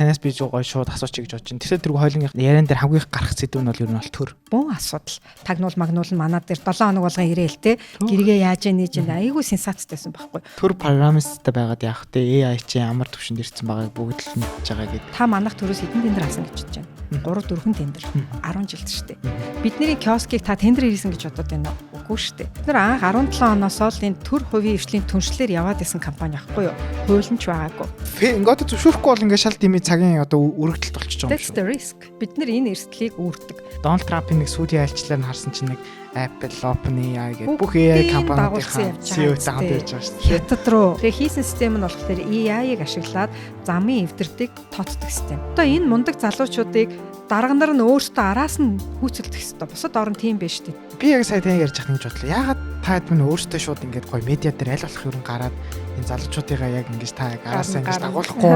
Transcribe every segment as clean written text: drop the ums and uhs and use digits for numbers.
танаас би гоё шууд асуучих гэж бодож байна. Тэгэхээр тэр хоёлын яриан дээр хамгийн их гарах сэдв нь бол ер нь бол төр. Бүүн асуудал. Тагнуул магнуул нь манад дээр 7 хоног болгон ирээл те. Гэргээ яаж нээж айгүй сенсацтэйсэн байхгүй. Төр программисттай байгаад яах те AI чи ямар төвшөнд ирсэн байгааг бүгд л мэдж байгаа гэдэг. Та манайх төрөөс хэдэн тендер авсан гэж бодож байна. 3-4 тендер 10 жилд шүү дээ. Бидний киоскийг та тендер хийсэн гэж бодоод байна уу? Үгүй шүү дээ. Бид нар анх 17 оноос л энэ төр хувийн эрхлийн түншлэлээр яваад исэн компани ахгүй юу? Хуульнч байгаагүй. Ингээд зөвшөөрөхгүй бол ингээд шал дими цагийн одоо үргэлжлэлт болчихж байгаа юм That's the risk. Бид нар энэ эрсдлийг үүрдэг. Дональд Трампын нэг сүүлийн айлчлалаар нь харсан чинь нэг Apple, OpenAI гэдэг бүх AI компаниудын CEO-тэй хамт ярьж байгаа шүү дээ. Хятад руу. Тэгээ хийсэн систем нь болохоор AI-ыг ашиглаад замын эвдэртийг тооцдог систем. Одоо энэ мундаг залуучуудыг дарга нар нь өөрсдөө араас нь хүүцэлдэх хэрэгтэй. Бусад орн тийм биш шүү дээ. Би яг сая тань ярьж байгаа юм бодлоо. Яагаад та хэд өөрсдөө шууд ингээд гоё медиа дээр аль болох юм гараад энэ залуучуудыгаа яг ингэж та араас ингэж дагуулахгүй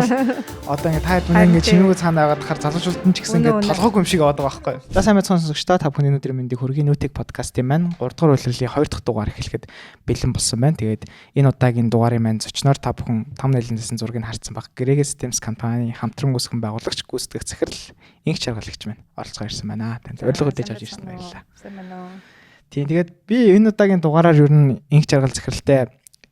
одоо ингээд та хэд ингээд чинүүг цаана байгаад хахаар залуучууд нь ч гэсэн ингээд толгойг юм шиг аваад байгаа байхгүй юу. За сайн мэд сонсогчдоо та бүхний өнөөдрийн мэндийг хүргэе. Нүүтик подкастын маань 3 дугаар үйлрлийн 2 дахь дугаар эхлэхэд бэлэн болсон байна. Тэгээд энэ удаагийн дугаарын маань зочноор та бүхэн thumbnail-ээс зургийг харсан баг. Gregge Systems компани хамтран үүсгэн байгуулагч гүйцэтгэх захирал инх чаргалагч маань оролцоо ирсэн байна. Танд урилга хүлээж авч ирсэн баярлалаа. Тийм тэгээд би энэ удаагийн дугаараар ер нь инх чаргал захиралтай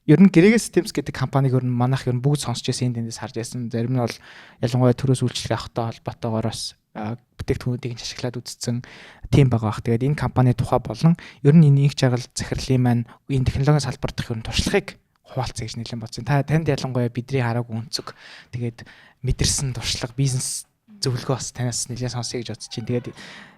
ер нь Gregge Systems гэдэг компаниг ер нь манайх ер нь бүгд сонсч байсан эндээс харж байсан. Зарим нь бол ялангуяа төрөөс үйлчлэг авахтай холбоотойгоор бас бүтээгдэхүүнүүдийг ашиглаад үзсэн тийм байгаа бах. Тэгээд энэ компани тухай болон ер нь энэ инх чаргал захирлын маань энэ технологийн салбар дах ер нь туршлагыг хуваалцъя гэж нэлээд бодсон. Танд ялангуяа бидний хараагүй өнцөг тэгээд мэдэрсэн туршлага бизнес зөвлөгөө бас танаас нэлээд сонсъё гэж бодож чинь. Тэгээд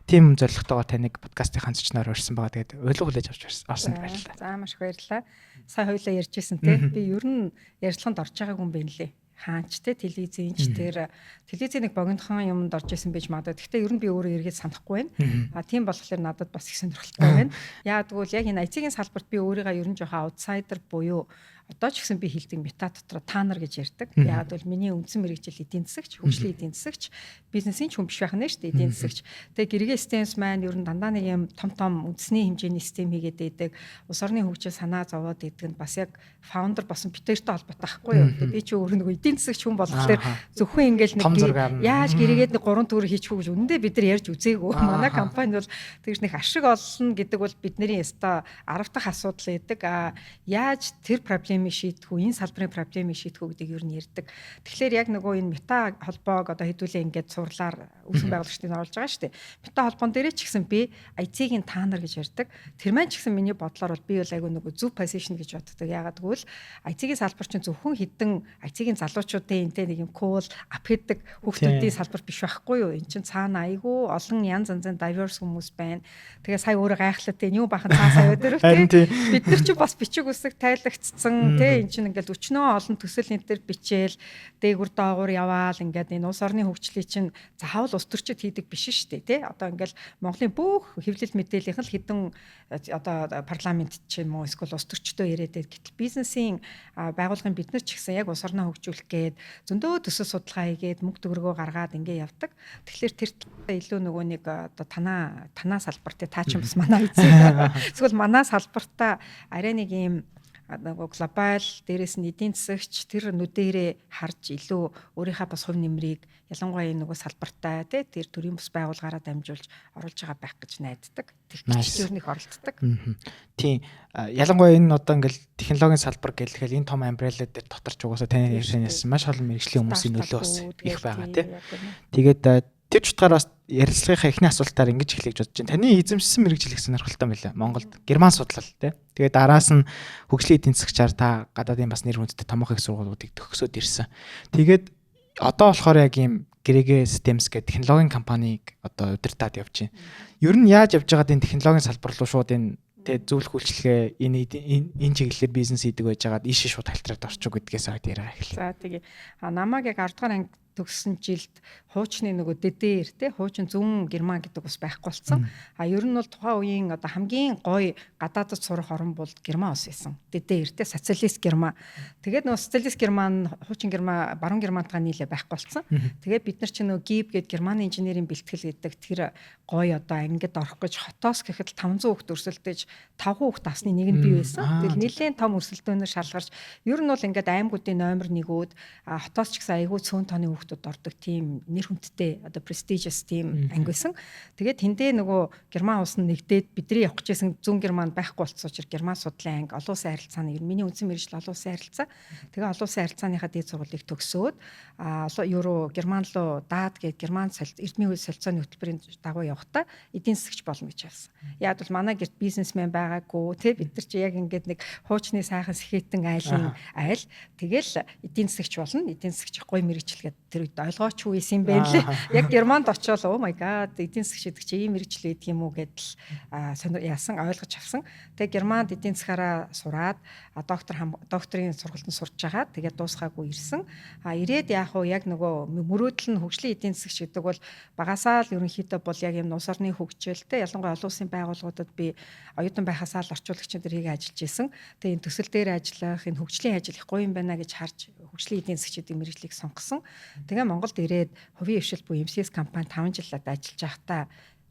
тийм зорилготойгоор таныг подкастын зочноор урьсан байгаа. Тэгээд урилга хүлээж авч орсонд баярлалаа. За маш их баярлалаа. Сая хоёлаа ярьж ирсэн те. Би ер нь ярилцлаганд орж байгааг юм байна лээ. Хаанч те телевизийнч тэр телевизийн нэг богинохон юмд орж исэн байж магадгүй. Гэхдээ ер нь би өөрөө эргээд санахгүй байна. А тийм болохоор надад бас их сонирхолтой байна. Яагад гэвэл яг энэ IT-ийн салбарт би өөрийгөө ер нь жоохон аутсайдер буюу одоо ч гэсэн би хэлдэг мета дотор та нар гэж ярьдаг. Яагад бол миний үндсэн мэргэжил эдийн засагч, хөгжлийн эдийн засагч, бизнесийн ч хүн биш байх нь шүү дээ эдийн засагч. Тэгээ Gregge Systems маань ер нь дандаа нэг юм том үндэсний хэмжээний систем хийгээд байдаг. Улс орны хөгжил санаа зовоод идэг нь бас яг фаундер болсон битэртэй холбоотой байхгүй юу. Тэгээ би ч өөрөө нэг эдийн засагч хүн болохоор зөвхөн ингээл нэг яаж Gregge-д нэг 3 төгрөг хийчихв гэж үнэндээ бид нар ярьж үзээгүй. Манай компани бол тэгж нэг ашиг олно гэдэг бол бидний яста 10 дахь асуудал байдаг. Яаж тэр проблемыг шийдэх үү, энэ салбарын проблемыг шийдэх үү гэдгийг ер нь ярьдаг. Тэгэхээр яг нөгөө энэ мета холбоог одоо хэдүүлээ ингээд сурлаар үүсгэн байгуулагчдыг оруулж байгаа шүү дээ. Мета холбоон дээрээ ч гэсэн би IT-ийн таанар гэж ярьдаг. Тэр маань ч гэсэн миний бодлоор бол би бол айгүй нөгөө зөв position гэж боддог. Яагаад гэвэл IT-ийн салбар чинь зөвхөн хідэн IT-ийн залуучуудын энэ нэг юм cool ап хийдэг хүүхдүүдийн салбар биш байхгүй юу? Энд чинь цаана айгүй олон янз янзын diverse хүмүүс байна. Тэгээ сая өөрөө гайхалтай юу бахан цаасаа өдөр бид нар ч бас бичиг үсэг тайлагдсан тий эн чинь ингээл өчнөө олон төсөл энэ төр бичээл дээгүр доогуур яваал ингээд энэ улс орны хөгжлийн чинь заавал улс төрчид хийдэг биш шүү дээ тий одоо ингээл Монголын бүх хэвлэл мэдээллийнх нь хідэн одоо парламент ч юм уу эсвэл улс төрчдөө яриад байд гэтэл бизнесийн байгууллагын бид нар ч гэсэн яг улс орноо хөгжүүлэх гээд зөндөө төсөл судалгаа хийгээд мөнгө төгрөгөө гаргаад ингээ явдаг. Тэгэхээр тэр илүү нөгөө нэг одоо танаа салбарт та ч юм бас манай эзэн эсвэл манай салбартаа арай нэг юм нөгөө глобал дээрээс нь эдийн засагч тэр нүдэрээ харж илүү өөрийнхөө бас хувь нэмрийг ялангуяа нөгөө салбартаа тэр төрийн бус байгууллагаараа дамжуулж оруулж байгаа байх гэж найддаг. Техникчдэр нэг оролцдог. Тийм. Ялангуяа энэ одоо ингээл технологийн салбар гэхэл энэ том амбрелла дээр доторч угаасаа таны ярьсанаас маш олон мэргэжлийн хүмүүсийн нөлөө бас их байгаа тийм. Тэгээд тэр чутгаараас ярилцлагынхаа эхний асуултаар ингэж эхлэж бодож байна. Таны эзэмшсэн мэргэжил их сонирхолтой байлаа. Монголд герман судлал тий. Тэгээд араас нь хөгжлийн эдийн засгчаар та гадаадын бас нэр хүндтэй томоохон их сургуулиудыг төгсөөд ирсэн. Тэгээд одоо болохоор яг ийм Gregge Systems гэх технологийн компанийг одоо удирдаад явж байна. Ер нь яаж явж байгаад энэ технологийн салбар руу шууд энэ зөвлөх үйлчлэгээ энэ чиглэлээр бизнес хийдэг байж байгаад ийшээ шууд халтраад орчих гэдгээс хойд яриа эхэллээ. За тэгээ намайг яг 10 дугаар анги төгссөн жилд хуучны нөгөө дэдээр те хуучин зүүн герман гэдэг бас байхгүй болсон. Ер нь бол тухайн үеийн одоо хамгийн гоё гадаадд сурах орн бол герман улс байсан. Дэдээр те социалист герман. Тэгээд нөгөө социалист герман хуучин герман баруун германтайгаа нийлээ байхгүй болсон. Тэгээд бид нар чинь нөгөө ГИБ гэдэг германы инженерийн бэлтгэл гэдэг тэр гоё одоо ангид орох гэж хотоос гэхэд 500 хүүхд өрсөлдөж 5 хүүхд авсны нэг нь бий байсан. Тэгэл нэлээд том өрсөлдөөнөөр шалгарч ер нь бол ингээд аймагуудын номер 1-үүд хотоос ч гэсэн айгүй цөөн тооны хүүхд хүүхдүүд ордог тийм нэр хүндтэй одоо prestigious тийм анги байсан. Тэгээд тэндээ нөгөө Герман улс нь нэгдээд бидний явах гэжсэн зүүн Германд байхгүй болцсон учраас Герман судлын анги олон улсын харилцааны ер нь миний үндсэн мэргэжил олон улсын харилцаа. Тэгээ олон улсын харилцааныхаа дээд сургуулийг төгсөөд Евро Герман руу даад гээд Герман эрдмийн үйл солилцооны хөтөлбөрийн дагуу явахдаа эдийн засгч болно гэж хэлсэн. Яг бол манай гэрт бизнесмен байгаагүй те бид нар чи яг ингээд нэг хуучны сайхан сэхэтэн айл тэгэл эдийн засгч болно. Эдийн засгч гоё мэргэжил гэдэг тэр үед ойлгооч юу юм бэ лээ. Яг Германд очиод oh my god эдийн засгч гэдэг чи ийм мэргэжил гэдэг юм уу гэдэл яасан ойлгож авсан. Тэгээ Германд эдийн засгаараа сураад докторийн сургалтанд сурч байгаа. Тэгээд дуусгаагүй ирсэн. Ирээд яг нөгөө мөрөөдөл нь хөгжлийн эдийн засгч гэдэг бол багасаа л ерөнхийдөө бол яг юм улс орны хөгжилтэй ялангуяа олон улсын байгууллагуудад би оюутан байхасаа л орчуулагчид тэрийг ажиллаж исэн. Тэгээ энэ төсөл дээр ажиллах, энэ хөгжлийн ажил их гоё юм байна гэж харж хөгжлийн эдийн засгчдын мэргэжлийг сонгосон. Тэгээ Монголд ирээд хувийн хвшил буюу MCS компани 5 жилд ажиллаж байхдаа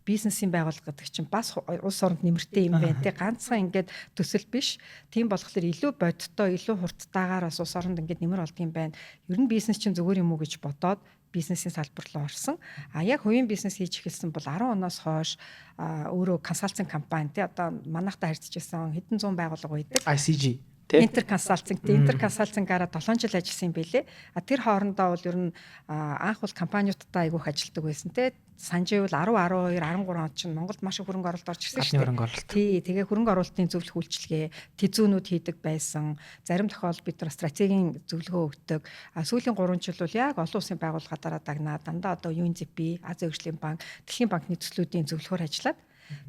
бизнесийн байгууллага гэдэг чинь бас улс оронд нэмэртэй юм байна. Тэг ганцхан ингээд төсөл биш. Тийм болохоор илүү бодиттой, илүү хурдтайгаар бас улс оронд ингээд нэмэр болдго юм байна. Ер нь бизнес чинь зүгээр юм уу гэж бодоод бизнесийн салбар руу орсон. Яг хувийн бизнес хийж эхэлсэн бол 10 оноос хойш өөрөө консалтинг компани тий одоо манайхтай харьцаж байсан хэдэн зуун байгууллага байдаг. ICG Интер консалтингаараа 7 жил ажилласан юм билээ. Тэр хоорондоо бол ер нь анх бол компаниудтай айгүйх ажилладаг байсан те. Санживэл 10, 12, 13 он чинь Монголд маш их хөрөнгө оруулалт орж ирсэн шүү дээ. Тий, тэгээ хөрөнгө оруулалтын зөвлөх үйлчилгээ, тэзүүнүүд хийдэг байсан. Зарим тохиолдолд бид нар стратегийн зөвлөгөө өгдөг. Сүүлийн 3 жил бол яг олон улсын байгууллагаараа дагнаа. Дандаа одоо UNDP, Азийн хөгжлийн банк, Дэлхийн банкны төслүүдийн зөвлөхөөр ажиллаад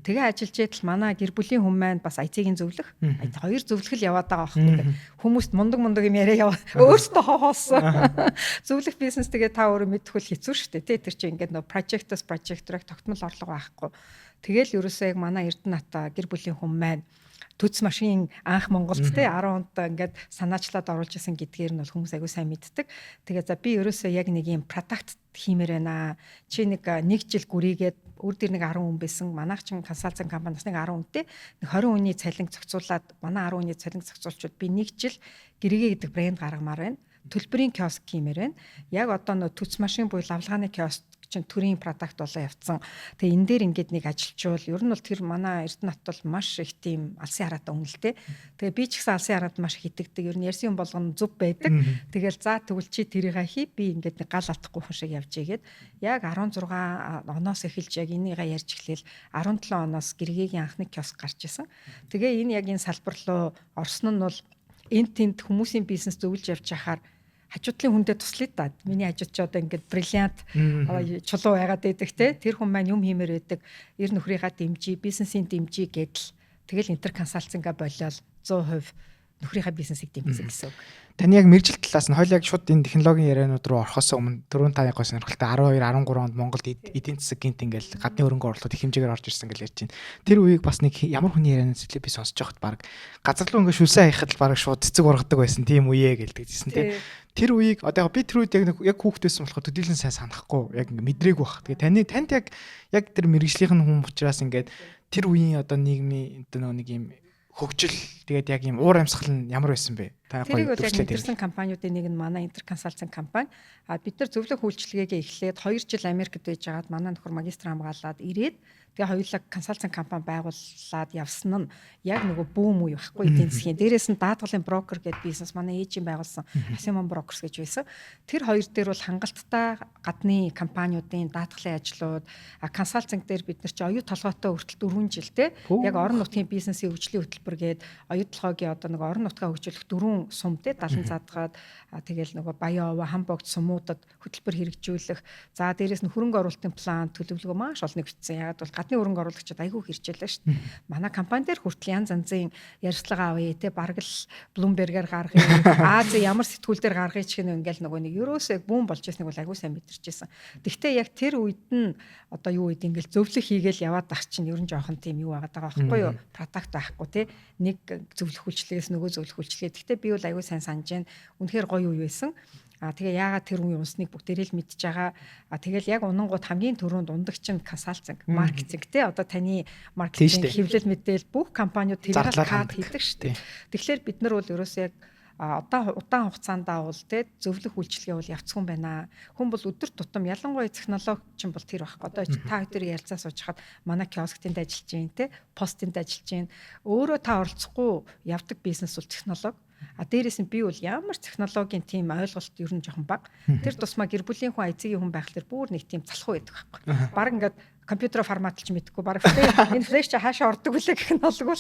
тэгээ ажиллаж идэл манай гэр бүлийн хүн маань бас IT-ийн зөвлөх. Хоёр зөвлөхөл яваад байгаа байхгүй. Хүмүүст мундаг юм яриа яваа. Өөртөө хоолсон. Зөвлөх бизнес тэгээ та өөрөө мэдхүүл хэцүү шүү дээ. Тэр чинь ингээд нөө project-ос project-рыг тогтмол орлого байхгүй. Тэгэл ерөөсөө яг манай Эрдэнэт гэр бүлийн хүн маань төц машин анх Монголд те 10 онд ингээд санаачлаад оруулж исэн гэдгээр нь бол хүмүүс аягүй сайн мэддэг. Тэгээ за би ерөөсөө яг нэг юм продакт хиймээр байна. Чи нэг жил гүрийгээд өөр дээр нэг 10 хүн байсан. Манайх чинь консалтинг компаниас нэг 10 хүнтэй нэг 20 хүний цалин зохицуулаад манай 10 хүний цалин зохицуулчуд би нэг жил гэрээгээ гэдэг брэнд гаргамаар байна. Төлбөрийн киоск хиймээр байна. Яг одоо нөө төц машин буюу лавлгааны киоск чинь төрийн продакт болоо явцсан. Тэгээ энэ дээр ингээд нэг ажилчвал ер нь бол тэр манай Эрдэнэт бол маш их тийм алсын хараатай үнэлтэй. Тэгээ би ч гэсэн алсын хараад маш их хитэгдэг. Ер нь ярьсан юм болгоно зүв байдаг. Тэгэл за тэгвэл чи тэрийг хий би ингээд нэг гал атахгүй хүн шиг явж игээд яг 16 оноос эхэлж яг энийгээ ярьж эхлээл 17 оноос гэргээгийн анхны киоск гарч исэн. Тэгээ энэ яг энэ салбар руу орсон нь бол энд тэнд хүмүүсийн бизнес зөвлөж явж хахаар хажуудлын хүндээ туслая да. Миний хажууд ч одоо ингээд бриллиант чулуу байгаад байдаг те. Тэр хүн маань юм хиймээр байдаг. Эр нөхрийнхаа дэмжиж, бизнесийн дэмжиж гэдэл тэгэл интер консалтинга болоод 100% нөхрийнхаа бизнесийг дэмжих гэсэн үг. Таны яг мэргэжил талаас нь хоёул яг шууд энэ технологийн яриануд руу орохоос өмнө 4-5 сонирхолтой 12, 13 онд Монголд эдийн засаг гинт ингээл гадны хөрөнгө оруулалт их хэмжээгээр орж ирсэн гэж ярьж байна. Тэр үеийг бас нэг ямар хүний ярианаас би сонсож байхад баг газар руу ингээ шүлсэн хаяхад л баг шууд цэцэг ургадаг байсан тийм үеэ гэлдэгсэн тийм. Тэр үеийг одоо би тэр үед яг хүүхдээсэн болохоор төдийлөн сайн санахгүй яг мэдрээгүй баг. Тэгээ танд яг тэр мэргэжлийн хүн учраас ингээд тэр үеийн одоо нийгмийн нэг юм хөгжил тэгээд яг юм уур амьсгал нь ямар байсан бэ? Та гоё төвчлээд ирсэн компаниудын нэг нь манай Интер консалтинг компани. Бид нар зөвлөх үйлчилгээгээ эхлээд 2 жил Америкт байж байгаад манай нөхөр магистр хамгаалаад ирээд тэгээ хоёулаа консалтинг компани байгуулад явсан нь яг нөгөө бүүм үе байхгүй эдийн засгийн. Дээрээс нь даатгалын брокер гэдэг бизнес манай ээжийн байгуулсан Асимон Брокерс гэж байсан. Тэр хоёр дээр бол хангалттай гадны компаниудын даатгалын ажлууд консалтинг дээр бид нар чи оюу толгойтой хүртэл 4 жилтэй яг орон нутгийн бизнесийн хөгжлийн хөтөлбөр гээд оюутлогоогийн одоо нэг орон нутгаа хөгжүүлэх 4 сумтэй 70 задгаад тэгэл нөгөө Баян ова Хамбогт сумуудад хөтөлбөр хэрэгжүүлэх. За дээрээс нь хөрөнгө оруулалтын план төлөвлөгөө маш олон бичсэн. Ягаад бол гадны хөрөнгө оруулагчид айгүй хэрчээлээ шүү дээ. Манай компани дээр хүртэл янз янзын ярьцлага авъя те бараг л Bloomberg-аар гаргая. Аз ямар сэтгүүл дээр гаргая ч гэнэ ингээл нөгөө нэг ерөөсөө бүүн болж ирснийг бол айгүй сайн мэдэрчээсэн. Гэхдээ яг тэр үед нь одоо юу үед ингээл зөвлөх хийгээл яваад ах чинь ер нь жоохон тийм юу байгаад байгаа байхгүй юу? Продакт байхгүй те. Нэг зөвлөх үйлчлэгээс нөгөө зөвлөх үйлчлэгээ. Гэхдээ би бол айгүй сайн санаж байна. Үнэхээр гоё үе байсан. Тэгээ яагаад тэр үе унсныг бүгдээрээ л мэдж байгаа. Тэгэл яг унангууд хамгийн түрүүнд ундагч нь консалтинг, маркетинг те одоо таны маркетинг хэвлэл мэдээл бүх компаниуд тэрийг кад хийдэг шүү дээ. Тэгэхээр бид нар бол ерөөсөө яг удаан хугацаанд бол тэ зөвлөх үйлчилгээ бол явцхан байна. Хүн бол өдөр тутам ялангуяа технологи ч юм бол тэр байхгүй. Одоо та хоёр ярилцаа сууж хахад манай киосктынд ажиллаж байна тэ постынд ажиллаж байна. Өөрөө та оролцохгүй явдаг бизнес бол технологи. Дээрээс нь би бол ямар технологийн тим ойлголт ер нь жоохон бага. Тэр тусмаа гэр бүлийн хүн IC-ийн хүн байхлаар бүр нэг тим залхуу байдаг байхгүй. Бараг ингээд компьютер форматлж мэдхгүй бараг энэ флеш чи хаашаа ордог үлээ гэх нь олгүй.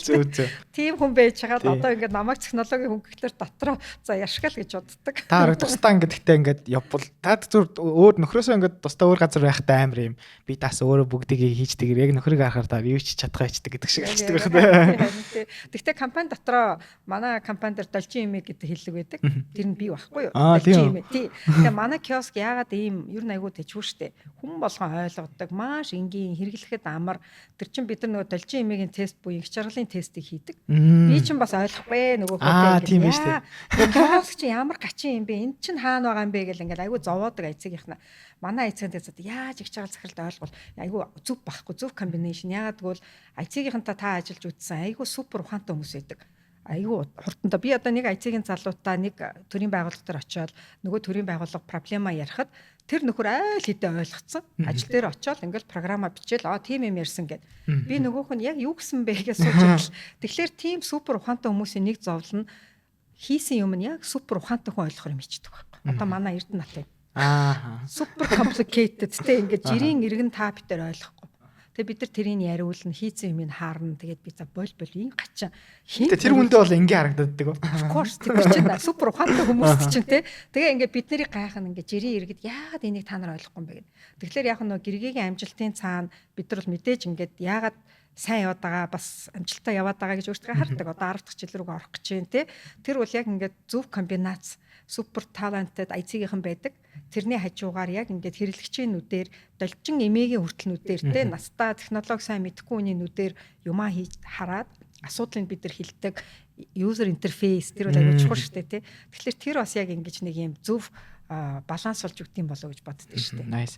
Тийм хүн байж чагаад одоо ингээд намайг технологийн хүн гэхлээр дотроо за яшгал гэж боддог. Та хараг тусдаа ингээд ингээд явбал та зүр өөр нөхрөөсөө ингээд тусдаа өөр газар байхтай амар юм. Би таас өөрөө бүгдийг хийжтэйгээр яг нөхрийг харахаар та юу ч чадхаа хийдэг гэдэг шиг хэлдэг байна. Тэгтээ компани дотроо манай компани дээр должин имэ гэдэг хэллэг байдаг. Тэр нь би байхгүй юу? Должин имэ. Тэгээ манай киоск яагаад ийм ер нь айгуу тэжвүү штэ. Хүн болгон ойлгодог маш хэрэглэхэд амар тэр чин бид нар нөгөө должин эмээгийн тест буюу их чаргалын тестийг хийдэг. Би чинь бас ойлгохгүй нөгөө хөдөө тийм биш үү. Киоск чи ямар гачин юм бэ? Энд чин хаана байгаа юм бэ гэл ингээл айгуу зовоодаг айцгийнхна. Манай айцгийн тест яаж их чаргал захиралд ойлгол айгуу зөв байхгүй зөв комбинашн. Яагаад гэвэл айцгийнхантай та ажиллаж үзсэн айгуу супер ухаантай хүмүүс байдаг. Айгуу хурданда би одоо нэг IC-ийн залуутаа нэг төрийн байгууллага дээр очиод нөгөө төрийн байгууллага проблема ярихад тэр нөхөр айл хэдэ ойлгоцсон. Ажил дээр очиод ингээл програма бичээл тийм юм ярьсан гэд. Би нөгөөх нь яг юу гэсэн бэ гэж сууж. Тэгэхээр тийм супер ухаантай хүмүүсийн нэг зовлон хийсэн юм нь яг супер ухаантай хүн ойлгохоор мэдчихдэг байхгүй. Одоо манай Эрдэнэт супер complicated тэ ингээд жирийн иргэн та битэр ойлгохгүй. Тэгээ бид нар тэрийг яриулна, хийцэн юмыг хаарна. Тэгээд би за бол ин гачин. Тэр хүндээ бол ингээ харагддаг. Of course тэр чинь супер ухаантай хүмүүс чинь тэ. Тэгээ ингээ бид нарыг гайхана ингээ жирийн иргэд яагаад энийг та нар ойлгохгүй юм бэ гэд. Тэгэхээр яг нөгөө гэргийн амжилтын цаана бид нар бол мэдээж ингээд яагаад сайн яваад байгаа бас амжилттай яваад байгаа гэж өөртөө хардаг. Одоо 10 дахь жил рүү орох гэж байна тэ. Тэр бол яг ингээд зөв комбинац супер талантед IC-ийнхэн байдаг. Тэрний хажуугаар яг ингээд хэрэглэгчийн нүдээр должин эмээгийн хүртэлнүүдээр те настаа технологи сайн мэдэхгүй хүний нүдээр юмаа хийж хараад асуудлыг бид нар хилдэг user interface тэр бол аюул чухал шүү дээ те. Тэгэхээр тэр бас яг ингэж нэг юм зөв баланс болж өгдөм болоо гэж боддөө шүү дээ. Nice.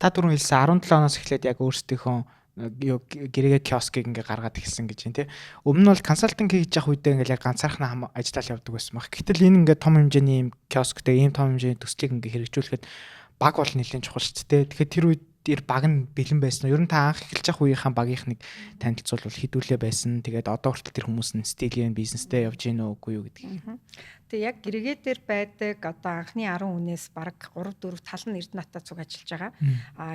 Та түрүүн хэлсэн 17 оноос эхлээд яг өөрсдийнхөө гэрээгээ киоскийг ингээ гаргаад эхэлсэн гэж байна тий. Өмнө нь бол консалтинг хийж явах үедээ ингээл яг ганцаархнаа ажиллал явдаг байсан баг. Гэтэл энэ ингээ том хэмжээний юм киосктэй ийм том хэмжээний төслийг ингээ хэрэгжүүлэхэд баг бол нэлээд чухал шүү дээ. Тэгэхээр тэр үед тэр баг нь бэлэн байсан. Ер нь та анх эхэлж явах үеийнхаа багийнхныг танилцуулбал хідүүлээ байсан. Тэгээд одоо хүртэл тэр хүмүүс нь стилийн бизнестэй явж гин үгүй юу гэдгийг. Тэгээ яг гэрээгээ дээр байдаг одоо анхны 10 хүнээс бараг 3 4 тал нь Эрдэнэтаа цуг ажиллаж байгаа.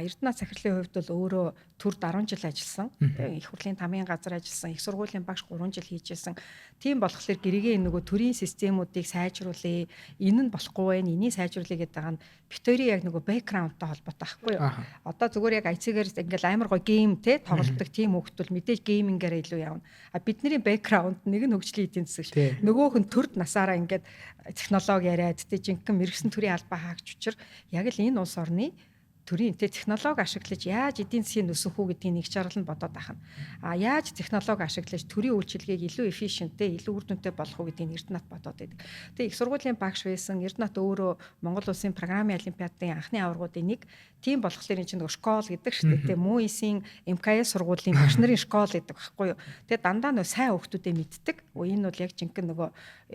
Эрдэнэт захирлын хувьд бол өөрөө төрд 10 жил ажилласан. Их хурлын тамийн газар ажилласан. Их сургуулийн багш 3 жил хийжсэн. Тийм болохоор гэрээгээ нөгөө төрийн системүүдийг сайжруулъя. Энэ нь болохгүй байх. Энийг сайжруулъя гэдэг байгаа нь битүүрийн яг нөгөө бэкграундтай холбоотой байхгүй юу? Одоо зүгээр яг IC-гээр ингээл амар гоё гейм те тоглодог тийм хөлт бол мэдээж геймингээр илүү явна. Бидний бэкграунд нэг нь хөгжлийн эдийн засаг. Нөгөөх нь төрд насаараа ингээд технологи яриад тэ жинхэнэ мэрэгсэн төрийн албаа хаагч учир яг л энэ улс орны төрийн технологи ашиглаж яаж эдийн засгийн өсөх үү гэдгийг нэг чаргал нь бодоод ахна. Яаж технологи ашиглаж төрийн үйлчилгээг илүү эффишенттэй, илүү үр дүнтэй болох уу гэдгийг Эрдэнэт бодоод байдаг. Тэгээ их сургуулийн багш байсан Эрдэнэт өөрөө Монгол Улсын программын олимпиадын анхны аваргуудын нэг. Тийм болохоор энэ чинь нөгөө школ гэдэг шүү дээ. МУИ-ийн МКС сургуулийн багш нарын школ гэдэг байхгүй юу. Тэгээ дандаа нөгөө сайн хүүхдүүдээ мэддэг. Энэ бол яг жинхэнэ нөгөө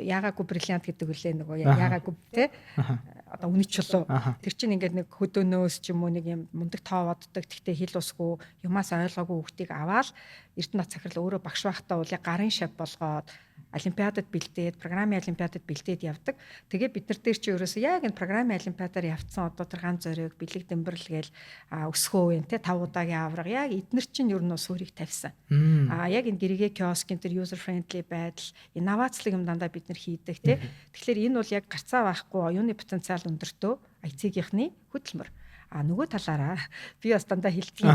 яагаагүй бриллиант гэдэг үлээ нөгөө яагаагүй те одоо үнэ чулуу. Тэр чинь ингээд нэг хөдөөнөөс ч юм уу нэг юм мундаг тоо боддог. Тэгтээ хэл усгүй юмас ойлгоогүй хүүхдийг аваад Эрдэнэт захирал өөрөө багш байхдаа бол яг гарын шав болгоод олимпиадад бэлдээд, программын олимпиадад бэлдээд явдаг. Тэгээ бид нар дээр чи ерөөсөө яг энэ программын олимпиадаар явцсан одоо тэр ганц зориг бэлэг дэмбэрл гээл өсгөө юм те 5 удаагийн аврага яг эднэр чинь ер нь суурийг тавьсан. Яг энэ гэрээгээ киоскын тэр user friendly байдал, инновацлог юм дандаа бид нар хийдэг те. Тэгэхээр энэ бол яг гарцаа байхгүй оюуны потенциал өндөртөө IC-гийнхний хөдөлмөр. Нөгөө талаараа би бас дандаа хэлдэг.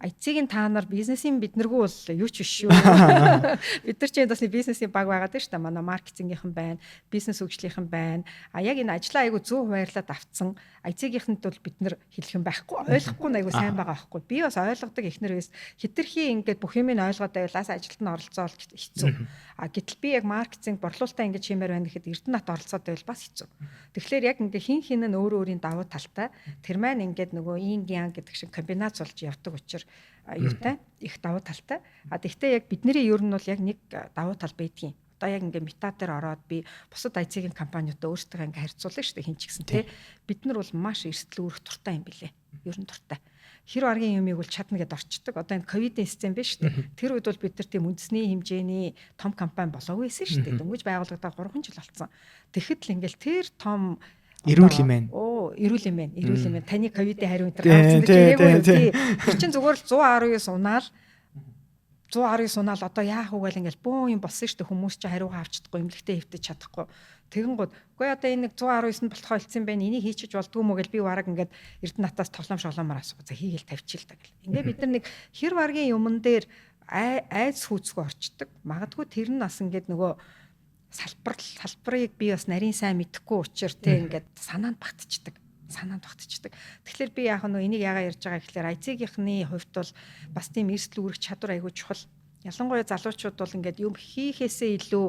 IC-ийн та нар бизнесийн биднэргүй бол юу ч биш шүү. Бид нар чинь бас бизнесийн баг байгаад байна шүү дээ. Манай маркетингийнхэн байна, бизнес хөгжлийнхэн байна. Яг энэ ажлаа айгу 100 хуваарлаад авцсан. IC-гийнхэнт бол бид нар хэлэх юм байхгүй, ойлгохгүй айгу сайн байгаа байхгүй. Би бас ойлгодог ихнэр байс. Хитрхи ингээд бүх юмыг ойлгоод байвалаас ажилд нь оролцоол хэцүү. Гэтэл би яг маркетинг борлуулалтаа ингэж хиймээр байна гэхэд Эрдэнэт оролцоод байвал бас хэцүү. Тэгэхээр яг ингээ хин хин нь өөр өөрийн давуу талтай. Тэр маань ингээ нөгөө инг ян гэдэг шиг комбинац болж явдаг учраас юутай их давуу талтай. Тэгвэл яг бидний ер нь бол яг нэг давуу тал байдгийн. Одоо яг ингээ мета дээр ороод би бусад IT-ийн компаниудаа өөрсдөө ингээ харьцуулна шүү дээ хин ч гэсэн тий. Бид нар бол маш эрсдэл үүрэх туртай юм билэ. Ер нь туртай. Хэр аргийн юмыг бол чадна гэдээ орчдөг. Одоо энэ ковидын систем биш үү? Тэр үед бол бид нар тийм үндэсний хэмжээний том компани болоогүй байсан шүү дээ. Дөнгөж байгуулагдаад 3 жил болсон. Тэгэхэд л ингээл тэр том эрүүл юм байна. Эрүүл юм байна. Таны ковидын хариу энэ гарсан гэж яг үү. Тэр чинь зүгээр л 119 унаал одоо яах вэ гэл ингээл бөө юм болсон шүү дээ. Хүмүүс чинь хариугаа авчдаггүй, эмнэлэгтэй хэвтэж чадахгүй. Тэгэн гол үгүй одоо энэ 119-нд болтгоо хэлсэн байх. Энийг хийчих болдгүй мүү гэл би бараг ингээд Эрдэнэтаас тоглоом шолоомоор асуу. За хийгээл тавьчих л та гэл. Ингээ бид нар нэг хэр варгийн юмн дээр айц хүүцгүй орчдөг. Магадгүй тэр нь бас ингээд нөгөө салбарыг би бас нарийн сайн мэдэхгүй учраас те ингээд санаанд багтчихдаг. Тэгэхээр би яг нөө энийг яагаад ярьж байгаа гэхээр IT-гийнхны хувьд бол бас тийм эрсдэл үүрэх чадвар айгүй чухал. Ялангуяа залуучууд бол ингээд юм хийхээсээ илүү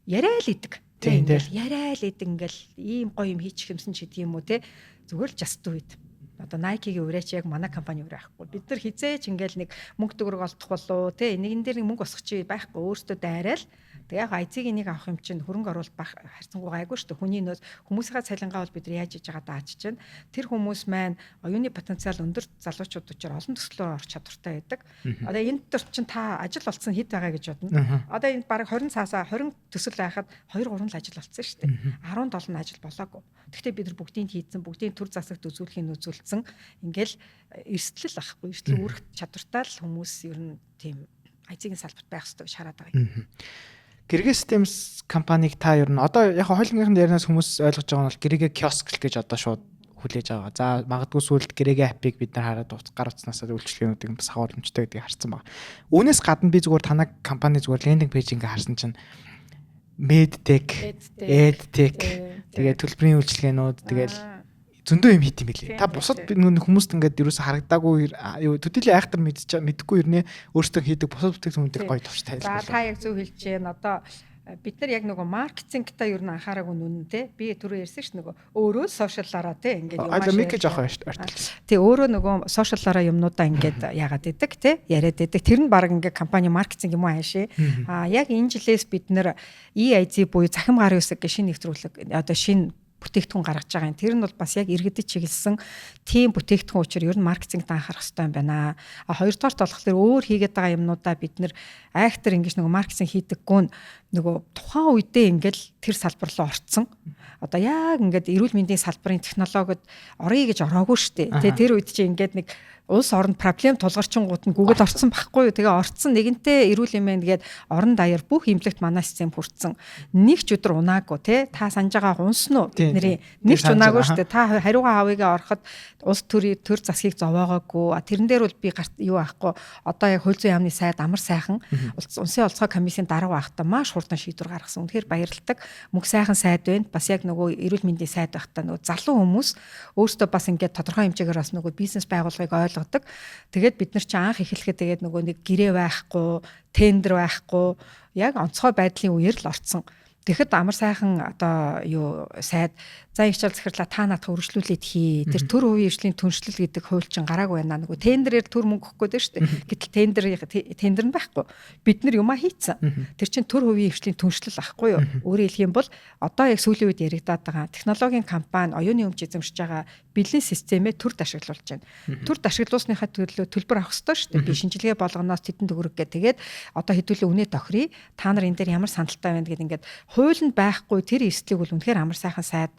яриа л идэг. Яриа л идэг ингээл ийм гоё юм хийчих юмсан ч гэдэг юм уу те. Зүгээр л just do it. Одоо Nike-гийн үрээч яг манай компани үрээ ахгүй. Бид нар хизээч ингээл нэг мөнгө төгрөг олдох болоо те. Нэгэн дээр нэг мөнгө босгох чи байхгүй. Өөртөө дайраал. Тэгээ яг IT-гийн нэг авах юм чинь хөрөнгө оруулалт байх харьцангуй гайгүй шүү дээ. Хүний нөөц хүмүүсийн цалингаа бол бид нар яаж хийж байгаа даа ачиж байна. Тэр хүмүүс маань оюуны потенциал өндөр залуучууд учраас олон төслөөр орч чадвартай байдаг. Одоо энд төр чинь та ажил олцсон хэд байгаа гэж бодно. Одоо энд бараг 20 төсөл байхад 2-3 л ажил олцсон шүү дээ. 17 ажил болоогүй. Гэхдээ бид нар бүгдийг хийдсэн, бүгдийн төр засагт үзүүлсэн ингээл эрсдэл ахгүй. Эрсдэл үүрэх чадвартай л хүмүүс ер нь тийм IT-ийн салбарт байх хэрэгтэй гэж хараад байгаа юм. Гэрэг Systems компаниг та ер нь одоо яг хойлонгийнх нь ярнаас хүмүүс ойлгож байгаа нь бол гэрээгээ киоск гэж одоо шууд хүлээж байгаа. За магадгүй сүүлд гэрээгээ апыг бид нар хараад гар утаснасаа үйлчлэгээнүүдийг бас хавааламжтай гэдгийг харсан байна. Үүнээс гадна би зүгээр танай компани зүгээр лендинг пэйж ингээ харсан чинь Medtech, EdTech тэгээ төлбөрийн үйлчлэгээнүүд тэгээл зөндөө юм хийт юм билээ. Та бусад хүмүүст ингээд юусаа харагдаагүй төдийлэн айхтар мэдхгүй ирнэ өөрсдөө хийдэг бусад бүтээгдэхүүнүүдийг гоё товч тайлбарлаа. За та яг зөв хэлж байна. Одоо бид нар яг нөгөө маркетингтаа ер нь анхаараагүй нүн те. Би түрүү ярьсан ш нөгөө өөрөө сошиалаараа те ингээд юм аа мик гэж авах шүү дээ. Тий өөрөө нөгөө сошиалаараа юмнуудаа ингээд яагаад идэг те яриад идэг. Тэр нь баг ингээд компани маркетинг юм уу хаашаа. Яг энэ жилээс бид нар EIZ буюу захим гарын үсэг гэх шинэ нэвтрүүлэг одоо шинэ бүтээгдэхүүн гаргаж байгаа юм. Тэр нь бол бас яг иргэдэд чиглэсэн тийм бүтээгдэхүүн учраас ер нь маркетингт анхаарах хэрэгтэй юм байна. Хоёрдугаарт болохоор өөр хийгээд байгаа юмнуудаа бид нэр айхтар ингэж нөгөө маркетинг хийдэггүй нөгөө тухайн үедээ ингээл тэр салбар руу орцсон. Одоо яг ингээд эрүүл мэндийн салбарын технологид оръё гэж ороогүй шүү дээ. Тэр үед чи ингээд нэг улс оронд проблем тулгарчингууд нь гүгэл орцсон байхгүй юу. Тэгээ орцсон нэгэнтээ эрүүл юм байна гээд орон даяар бүх имплект манай систем хүртсэн. Нэг ч өдөр унаагүй те. Та санаж байгаа унсан уу? Бидний нэг ч унаагүй шүү дээ. Та хариугаа авъягаа ороход улс төр засгийг зовоогоогүй. Тэрэн дээр бол би юу аахгүй. Одоо яг хууль зүйн яамны сайд амар сайхан улсын олцгой комиссийн дарга байхдаа маш хурдан шийдвэр гаргасан. Үнэхээр баярлалдаг. Мөнх сайхан сайд байна. Бас яг нөгөө эрүүл мэндийн сайд байхдаа нөгөө залуу хүмүүс өөрсдөө бас ингээд тодорхой хэмжээгээр бас нөгөө бизнес байгууллагыг ойлгодог. Тэгээд бид нар чи анх эхлэхэд тэгээд нөгөө нэг гэрээ байхгүй, тендер байхгүй, яг онцгой байдлын үеэр л орцсон. Тэгэхэд амар сайхан одоо юу сайд за их чал захирлаа та надад өргөжлүүлээд хий. Тэр төр хувийн эрхлэлийн түншлэл гэдэг хууль чинь гараагүй байна. Нөгөө тендерээр төр мөнгө өгөхгүй дээ шүү дээ. Гэтэл тендер нь байхгүй. Бид нар юмаа хийцэн. Тэр чинь төр хувийн эрхлэлийн түншлэл ахгүй юу? Өөрөөр хэлэх юм бол одоо яг сүүлийн үед яригадаад байгаа технологийн компани оюуны өмч эзэмшиж байгаа бэлэн системээ төрд ашиглуулж байна. Төрд ашиглуулсныхаа төлбөр авах ёстой шүү дээ. Би шинжилгээ болгоноос тэдэн төгрөг гэдэг. Тэгээд одоо хэдүүлээ үнэ тохирё. Та нар энэ дээр ямар сандалтай байна гэдэг ингээд хуулинд байхгүй тэр эрсдлийг бол үнэхээр амар сайхан сайд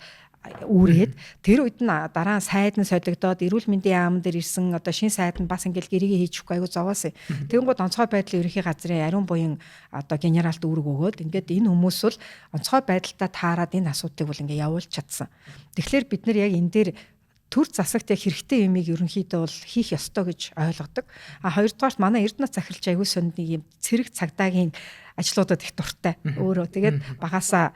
үүрээд тэр үед нь дараа нь сайд нь солигдоод эрүүл мэндийн яам дээр ирсэн одоо шин сайд нь бас ингээл гэрээгээ хийчихгүй айгу зовоос. Тэгэнгүүт онцгой байдлын ерөнхий газрын ариун буян одоо генералт үүрэг өгөөд ингээд энэ хүмүүс бол онцгой байдалтай таарад энэ асуудыг бол ингээ явуулж чадсан. Тэгэхээр бид нар яг энэ дээр төр засагт яг хэрэгтэй юмыг ерөнхийдөө бол хийх ёстой гэж ойлгодог. Хоёрдугаарт манай Эрдэнэт захиралч аягүй сонд нэг юм цэрэг цагдаагийн ажлуудад их дуртай. Өөрөө тэгээд багасаа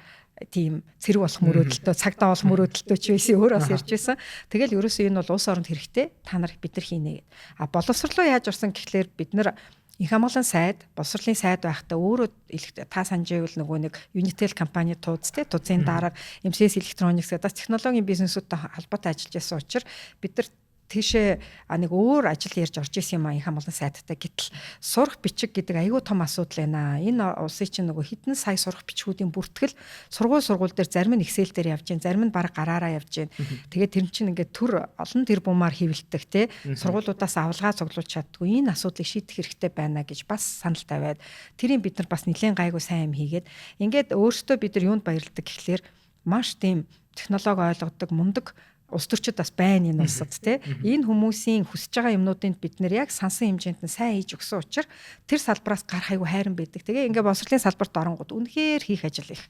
тийм цэрэг болох мөрөөдөлтөө цагдаа болох мөрөөдөлтөө ч байсан өөрөө бас ярьж байсан. Тэгэл ерөөсөө энэ бол улс оронд хэрэгтэй. Та нар бид нар хийнэ гэд. Боловсролоо яаж орсон гэхлээр бид нар их хамгаалан сайд, боловсролын сайд байхдаа өөрөө та сандживэл нөгөө нэг Unitel компани тууз те тузын дарга MCS Electronics гэдэг технологийн бизнесүүдтэй холбоотой ажиллаж байсан учраас бид нар тийшээ нэг өөр ажил ярьж орж исэн юм аяхан болон сайттай. Гэтэл сурах бичиг гэдэг айгүй том асуудал байна. Энэ улсын чинь нөгөө хэдэн сая сурах бичгүүдийн бүртгэл сургууль дээр зарим нь Excel дээр явж гин, зарим нь баг гараараа явж гин. Тэгээд тэр чинь ингээд төр олон тэрбумаар хэвлэлдэг те. Сургуулиудаас авалгаа цуглуулж чаддгүй энэ асуудлыг шийдэх хэрэгтэй байна гэж бас санал тавиад тэрийг бид нар бас нэлээд гайгүй сайн юм хийгээд ингээд өөрсдөө бид нар юунд баярлдаг гэхлээр маш тийм технологи ойлгодог мундаг улс төрчид бас байна энэ улсад тий. Энэ хүмүүсийн хүсэж байгаа юмнуудыг бид нэр яг сансан хэмжээнд нь сайн хийж өгсөн учраас тэр салбараас гарах айгүй хайран байдаг. Тэгээ ингээ боловсролын салбарт оронгууд үнэхээр хийх ажил их.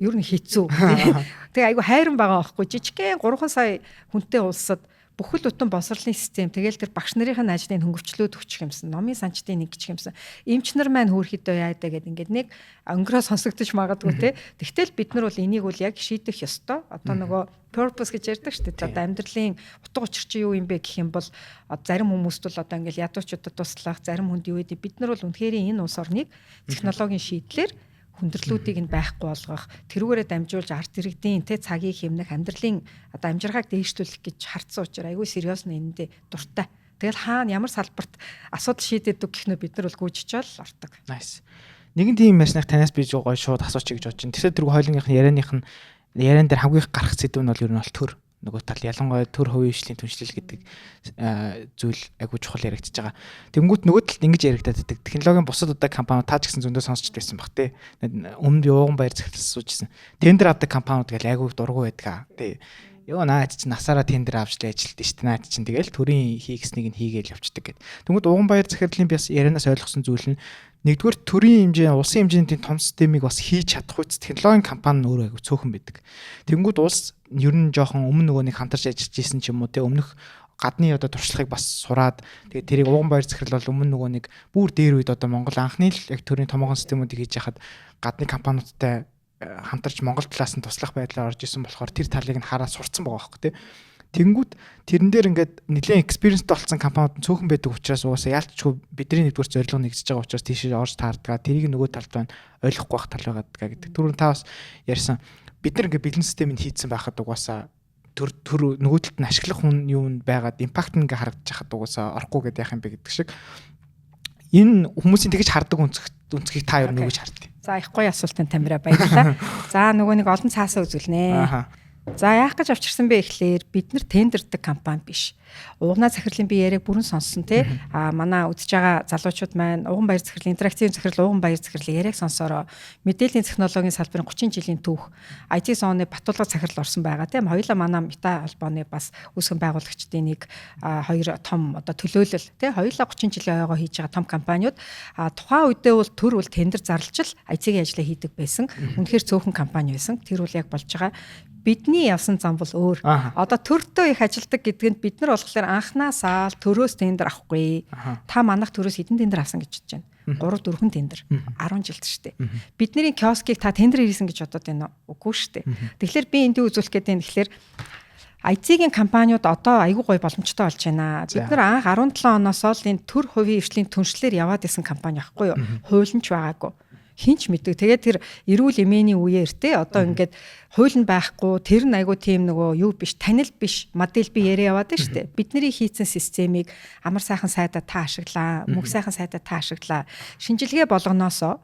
Ер нь хэцүү. Тэгээ айгүй хайран байгаа байхгүй. Жижигхэн 3 сая хүнтэй улсад бүхэл бүтэн боловсролын систем тэгэл тэр багш нарын ажлыг хөнгөвчлөөд өгчих юмсан. Номын санчтын нэг гिच юмсан. Эмч нар маань хөөрхөдөө яадаа гэдэг ингээд нэг өнгөрөө сонсогдож магадгүй те. Тэгтэл бид нар бол энийг бол яг шийдэх ёстой. Одоо нөгөө purpose гэж ярьдаг шүү дээ. Одоо амьдралын утга учир чи юу юм бэ гэх юм бол зарим хүмүүст бол одоо ингээд ядуучуудад туслах, зарим хүнд юу гэдэг бид нар бол үнэхээр энэ улс орныг технологийн шийдлэр хүндрэлүүдийг нь байхгүй болгох, тэрүүгээрээ дамжуулж арт иргэдийн тэ цагийг хэмнэх, амьдралын одоо амжиргааг дээшлүүлэх гэж хардсан учраас айгүй сериус нь энэндээ дуртай. Тэгэл хаана ямар салбарт асуудал шийдэдэг гэхнөө бид нар бол гүйжиж л ордог. Nice. Нэгэн тийм ярьснах танаас би гоё шууд асуучих гэж бодож байна. Тэгэхээр тэр хойлонгийнх нь яриан дээр хамгийн их гарах сэдв нь бол ер нь бол төр. Нөгөө тал ялангуяа төр хувийн хөгжлийн түншлэл гэдэг зүйл айгуу чухал яригдчихэж байгаа. Тэнгүүт нөгөө талд ингэж яригдаад байдаг. Технологийн бусад удааг компаниуд таа ч гэсэн зөндөө сонсч байсан баг тий. Өмнө би ууган баяр захирал суужсэн. Тендер авдаг компаниуд гэл айгуу дургу байдаг. Тий. Йоо наач чи насаараа тендер авч л ажилтдаг шүү дээ. Наач чин тэгэл төрийн хийгснийг нь хийгээл явцдаг гэд. Тэнгүүт ууган баяр захирлын би бас ярианаас ойлгосон зүйл нь нэгдүгээр төрийн хэмжээ, улсын хэмжээний том системийг бас хийж чадах үс технологийн компани нь өөрөө айгу цөөхөн байдаг. Тэнгүүд улс ер нь жоохон өмнө нөгөө нэг хамтарч ажиллаж исэн ч юм уу те өмнөх гадны одоо туршлагыг бас сураад тэгээд тэрийг ууган баяр захирал бол өмнө нөгөө нэг бүр дээр үед одоо Монгол анхны л яг төрийн томоохон системүүдийг хийж яхад гадны компаниудтай хамтарч Монгол талаас нь туслах байдлаар орж исэн болохоор тэр талыг нь хараад сурцсан байгаа байхгүй те. Тэнгүүд тэрэн дээр ингээд нэлээд экспириенстэй болсон компаниуд нь цөөхөн байдаг учраас угаасаа яалтчгүй бидний нэгдүгээр зорилго нэгжиж байгаа учраас тийшээ орж таардаг. Тэрийг нөгөө талд байна ойлгохгүй байх тал байгаа гэдэг. Түрүүн та бас ярьсан бид нар ингээд бэлэн системийг хийцэн байхад угаасаа төр нөгөө талд нь ашиглах хүн юунд байгаад импакт ингээ харагдаж хахад угаасаа орохгүй гэдэг яах юм бэ гэдэг шиг. Энэ хүмүүсийн тэгж хардаг үнцгийг та юу нэгж хардтыг. За их гоё асуултанд тамираа баярлалаа. За нөгөө нэг олон цаасаа үзүүлнэ. За яах гэж авчирсан бэ гэхлээр бид нар тендердэг компани биш. Уугнаа захирлын би яриаг бүрэн сонссон тий. Манай үзэж байгаа залуучууд маань ууган баяр захирлын интерактив захирал ууган баяр захирлын яриаг сонсороо мэдээллийн технологийн салбарын 30 жилийн түүх IT зооны Батулга захирал орсон байгаа тий. Хоёулаа манай Мета холбооны бас үүсгэн байгуулагчдын нэг хоёр том одоо төлөөлөл тий. Хоёулаа 30 жилийн ойгоо хийж байгаа том компаниуд тухайн үедээ бол төр бол тендер зарлж л IT-ийн ажлаа хийдэг байсан. Үнэхээр цөөхөн компани байсан. Тэр бол яг болж байгаа. Бидний явсан зам бол өөр. Одоо төртөө их ажилдаг гэдгэнд бид нар болохоор анхнаасаа төрөөс тендер авахгүй. Та манайх төрөөс хэдэн тендер авсан гэж бодож байна. 3-4 тендер 10 жилд шүү дээ. Бидний киоскийг та тендер хийсэн гэж бодоод байна уу? Үгүй шүү дээ. Тэгэхээр би энд үзүүлэх гээд байна. Тэгэхээр IT-ийн компаниуд одоо айгүй гоё боломжтой болж байна. Бид нар анх 17 оноос л энэ төр хувийн хөгжлийн түншлэлээр яваад исэн компани ахгүй юу? Хуйланч байгаагүй. Хинч мэддэг. Тэгээд тэр эрүүл эмээний үеэр те одоо ингээд хууль нь байхгүй тэр нь айгу тийм нөгөө юу биш танил биш модель би яриа яваад байна шүү дээ. Бидний хийцэн системийг амар сайхан сайдаа та ашиглаа, мөнх сайхан сайдаа та ашиглаа. Шинжилгээ болгоноосоо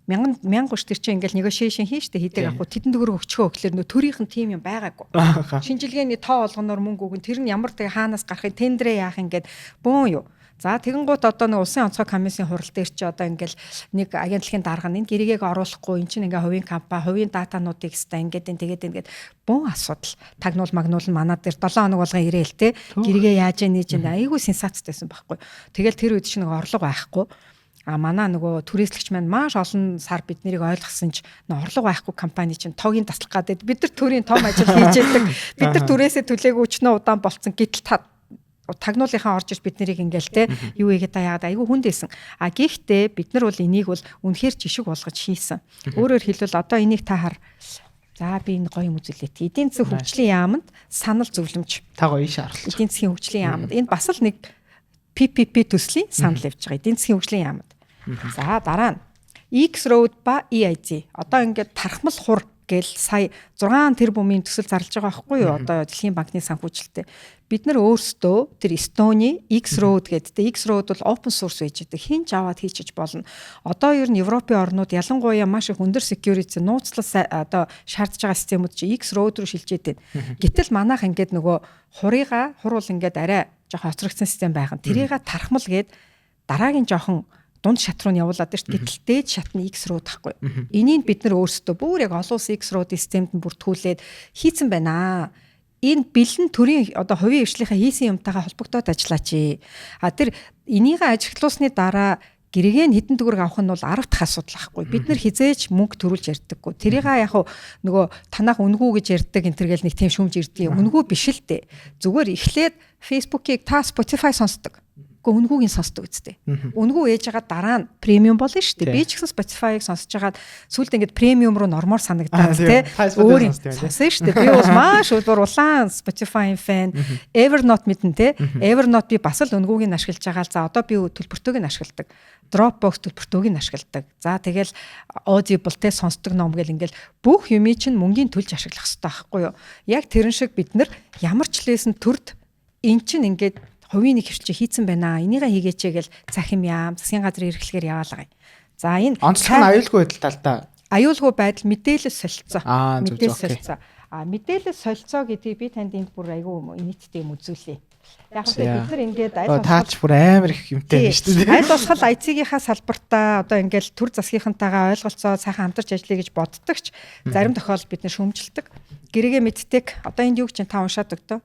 мянган гүш төр чинь ингээл negotiation хийн штэ хийдэг авах тэдэн төгрөг өгчгөө гэхлээр нөө төрийнх нь тим юм байгаагүй. Шинжилгээний тоо олгоноор мөнгө өгөн тэр нь ямар тэг хаанаас гарахыг тендерээ яах ингээд бөөн юу. За тэгэн гут одоо нэг улсын онцгой комиссийн хурал дээр чи одоо ингээл нэг агентлагийн дарга нь энэ гэрээгээ оруулахгүй эн чинь ингээ хувийн компани хувийн датануудыг хэвээр ингээд бөөн асуудал тагнуул магнуул нь манад дээр 7 хоног болгоо ирээл те гэрээгээ яаж нээж энэ айгүй сенсацтэйсэн байхгүй. Тэгэл тэр үед чи нэг орлого байхгүй. Манай нөгөө түрээслэгч маань маш олон сар бид нарыг ойлгосон ч орлого байхгүй компани чинь тогийн таслах гадаад бид нар төрийн том ажил хийж яадаг. Бид нар түрээсээ төлөөгүй өчнөө удаан болцсон гэтэл тагнуулынхаа орж иж бид нарыг ингээл те юу игээд яагаад айгүй хүндээсэн. Гэхдээ бид нар бол энийг бол үнэхээр жишг болгож хийсэн. Өөрөөр хэлбэл одоо энийг та хар. За би энэ гоё юм үзүүлээд. Эдийн засгийн хөгжлийн яамд санал зөвлөмж. Та гоё шаарлаж. Эдийн засгийн хөгжлийн яамд. Энэ бас л нэг PPP төслийн санал явж байгаа. Эдийн засгийн хөгжлийн яамд. За дараа нь X Road ба EIZ. Одоо ингээд тархмал хур гэл сая 6 тэрбумын төсөл зарлж байгаа байхгүй юу? Одоо Дэлхийн банкны санхүүжилттэй. Бид нар өөрсдөө тэр Estonia X-Road гэдэг. X-Road бол open source байж байгаа. Хинч аваад хийчих болно. Одоо ер нь Европын орнууд ялангуяа маш их өндөр security нууцлал одоо шаардж байгаа системүүд чи X-Road руу шилжээд байна. Гэтэл манайх ингээд нөгөө хуруул ингээд арай жоохон хоцрогдсон систем байгаа. Тэрийг тархмал гээд дараагийн жоохон дунд шат руу нь явуулаад байна шүү дээ. Гэтэл дээд шат нь X-Road тахгүй. Энийг бид нар өөрсдөө бүр яг олон улсын X-Road системд нь бүртгүүлээд хийцэн байна. Энэ бэлэн төрийн одоо хувийн хвшлийнхаа хийсэн юмтайгаа холбогдоод ажиллаач. Тэр энийг ажиглуулсны дараа гэрээгээ хэдэн төгрөг авах нь бол 10 дахь асуудал байхгүй. Бид нар хизээч мөнгө төрүүлж ярьдаггүй. Тэрийг яг нөгөө танах үнгүү гэж ярьдаг энэ төргээл нэг тийм шүмж ирдэг. Үнгүү биш л дээ. Зүгээр эхлээд Facebook-ийг та Spotify сонсдог. Үнгүүгийн сонсдог үстэй. Үнгүү ээж байгаа дараа нь премиум болно шүү дээ. Би ч гэсэн Spotify-ыг сонсож байгаад сүүлд ингээд премиум руу нормоор санагдаад тий. Өөр сонсон шүү дээ. Би бол маш өөр улаан Spotify-ийн фэн. Evernote мэдэн тий. Evernote би бас л үнгүүгийн ашиглаж байгаа. За одоо би төлбөртөөг нь ашигладаг. Dropbox төлбөртөөг нь ашигладаг. За тэгэл Audible тий сонсдог ном гэл ингээд бүх юмыг чинь мөнгөний төлж ашиглах хэрэгтэй байхгүй юу? Яг тэрэн шиг бид нар ямар ч лээсэн төрд эн чинь ингээд хувийн нэг хвчлээ хийцэн байна. Энийгээ хийгээч гэл захим яам засгийн газрын эрхлэгээр яваалгаа. За энэ онцлог нь аюулгүй байдал талдаа. Аюулгүй байдал мэдээлэл солилцоо. Мэдээлэл солилцоо. Мэдээлэл солилцоо гэдгийг би танд энд бүр айгүй нийтдээ юм үзүүлээ. Яг нь бид нар ингээд аль таач бүр амар их юмтай шүү дээ. Аль болох IC-гийнхаа салбартаа одоо ингээд төр засгийнхантайгаа ойлголцоо сайхан хамтарч ажиллая гэж боддогч зарим тохиолдолд бид нар шүүмжилдэг. Гэрээгээ мэддэг. Одоо энд юу гэж та уншаад өгдөө.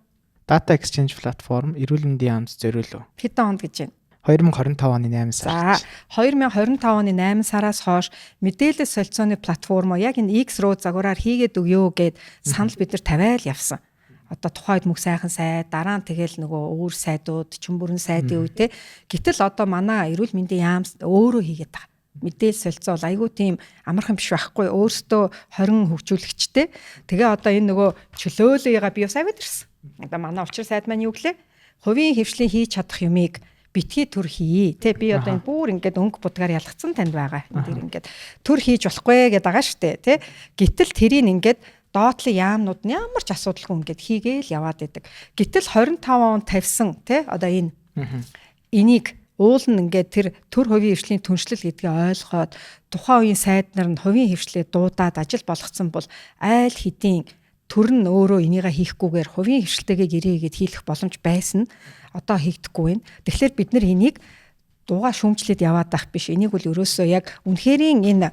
Data Exchange Platform эрүүл мэндийн яамд зориулв. Хэдэн онд гэж байна? 2025 оны 8 сар. За 2025 оны 8 сараас хойш мэдээлэл солилцооны платформ яг энэ X-Road загвараар хийгээд өгөө гэд санал бид нар тавиал явсан. Одоо тухайд мөх сайхан сайд дараа нь тэгэл нөгөө өөр сайдууд чөмбөрөн сайдын үе те. Гэтэл одоо манай эрүүл мэндийн яам өөрөө хийгээд байгаа. Мэдээлэл солилцоо бол айгүй тийм амархан биш байхгүй. Өөртөө 20 хөгжүүлэгчтэй. Тэгээ одоо энэ нөгөө чөлөөлөйгаа би бас аваад ирсэн. Одоо манай улчир сайд маань юу гэлээ? Хувийн хвшлийн хийж чадах юмыг битгий төр хий. Тэ би одоо энэ бүр ингээд өнгө будгаар ялгцсан танд байгаа. Энд дэр ингээд төр хийж болохгүй гэдэг байгаа штэ. Тэ гítэл тэрийг ингээд доотлын яамнууд нь ямар ч асуудалгүй ингээд хийгээл яваад байдаг. Гítэл 25 он тавьсан тэ одоо энэ энийг уул нь ингээд тэр төр хувийн хвшлийн түншлэл гэдгийг ойлгоод тухайн үеийн сайд нар нь хувийн хвшлээ дуудаад ажил болгоцсон бол айл хэдийн төр нь өөрөө энийгээ хийхгүйгээр хувийн хвшилтэйгээ гэрээгээд хийх боломж байсан. Одоо хийгдэхгүй байна. Тэгэхээр бид нар энийг дуугаа шүүмжлээд яваад байх биш. Энийг бол ерөөсөө яг үнэхэрийн энэ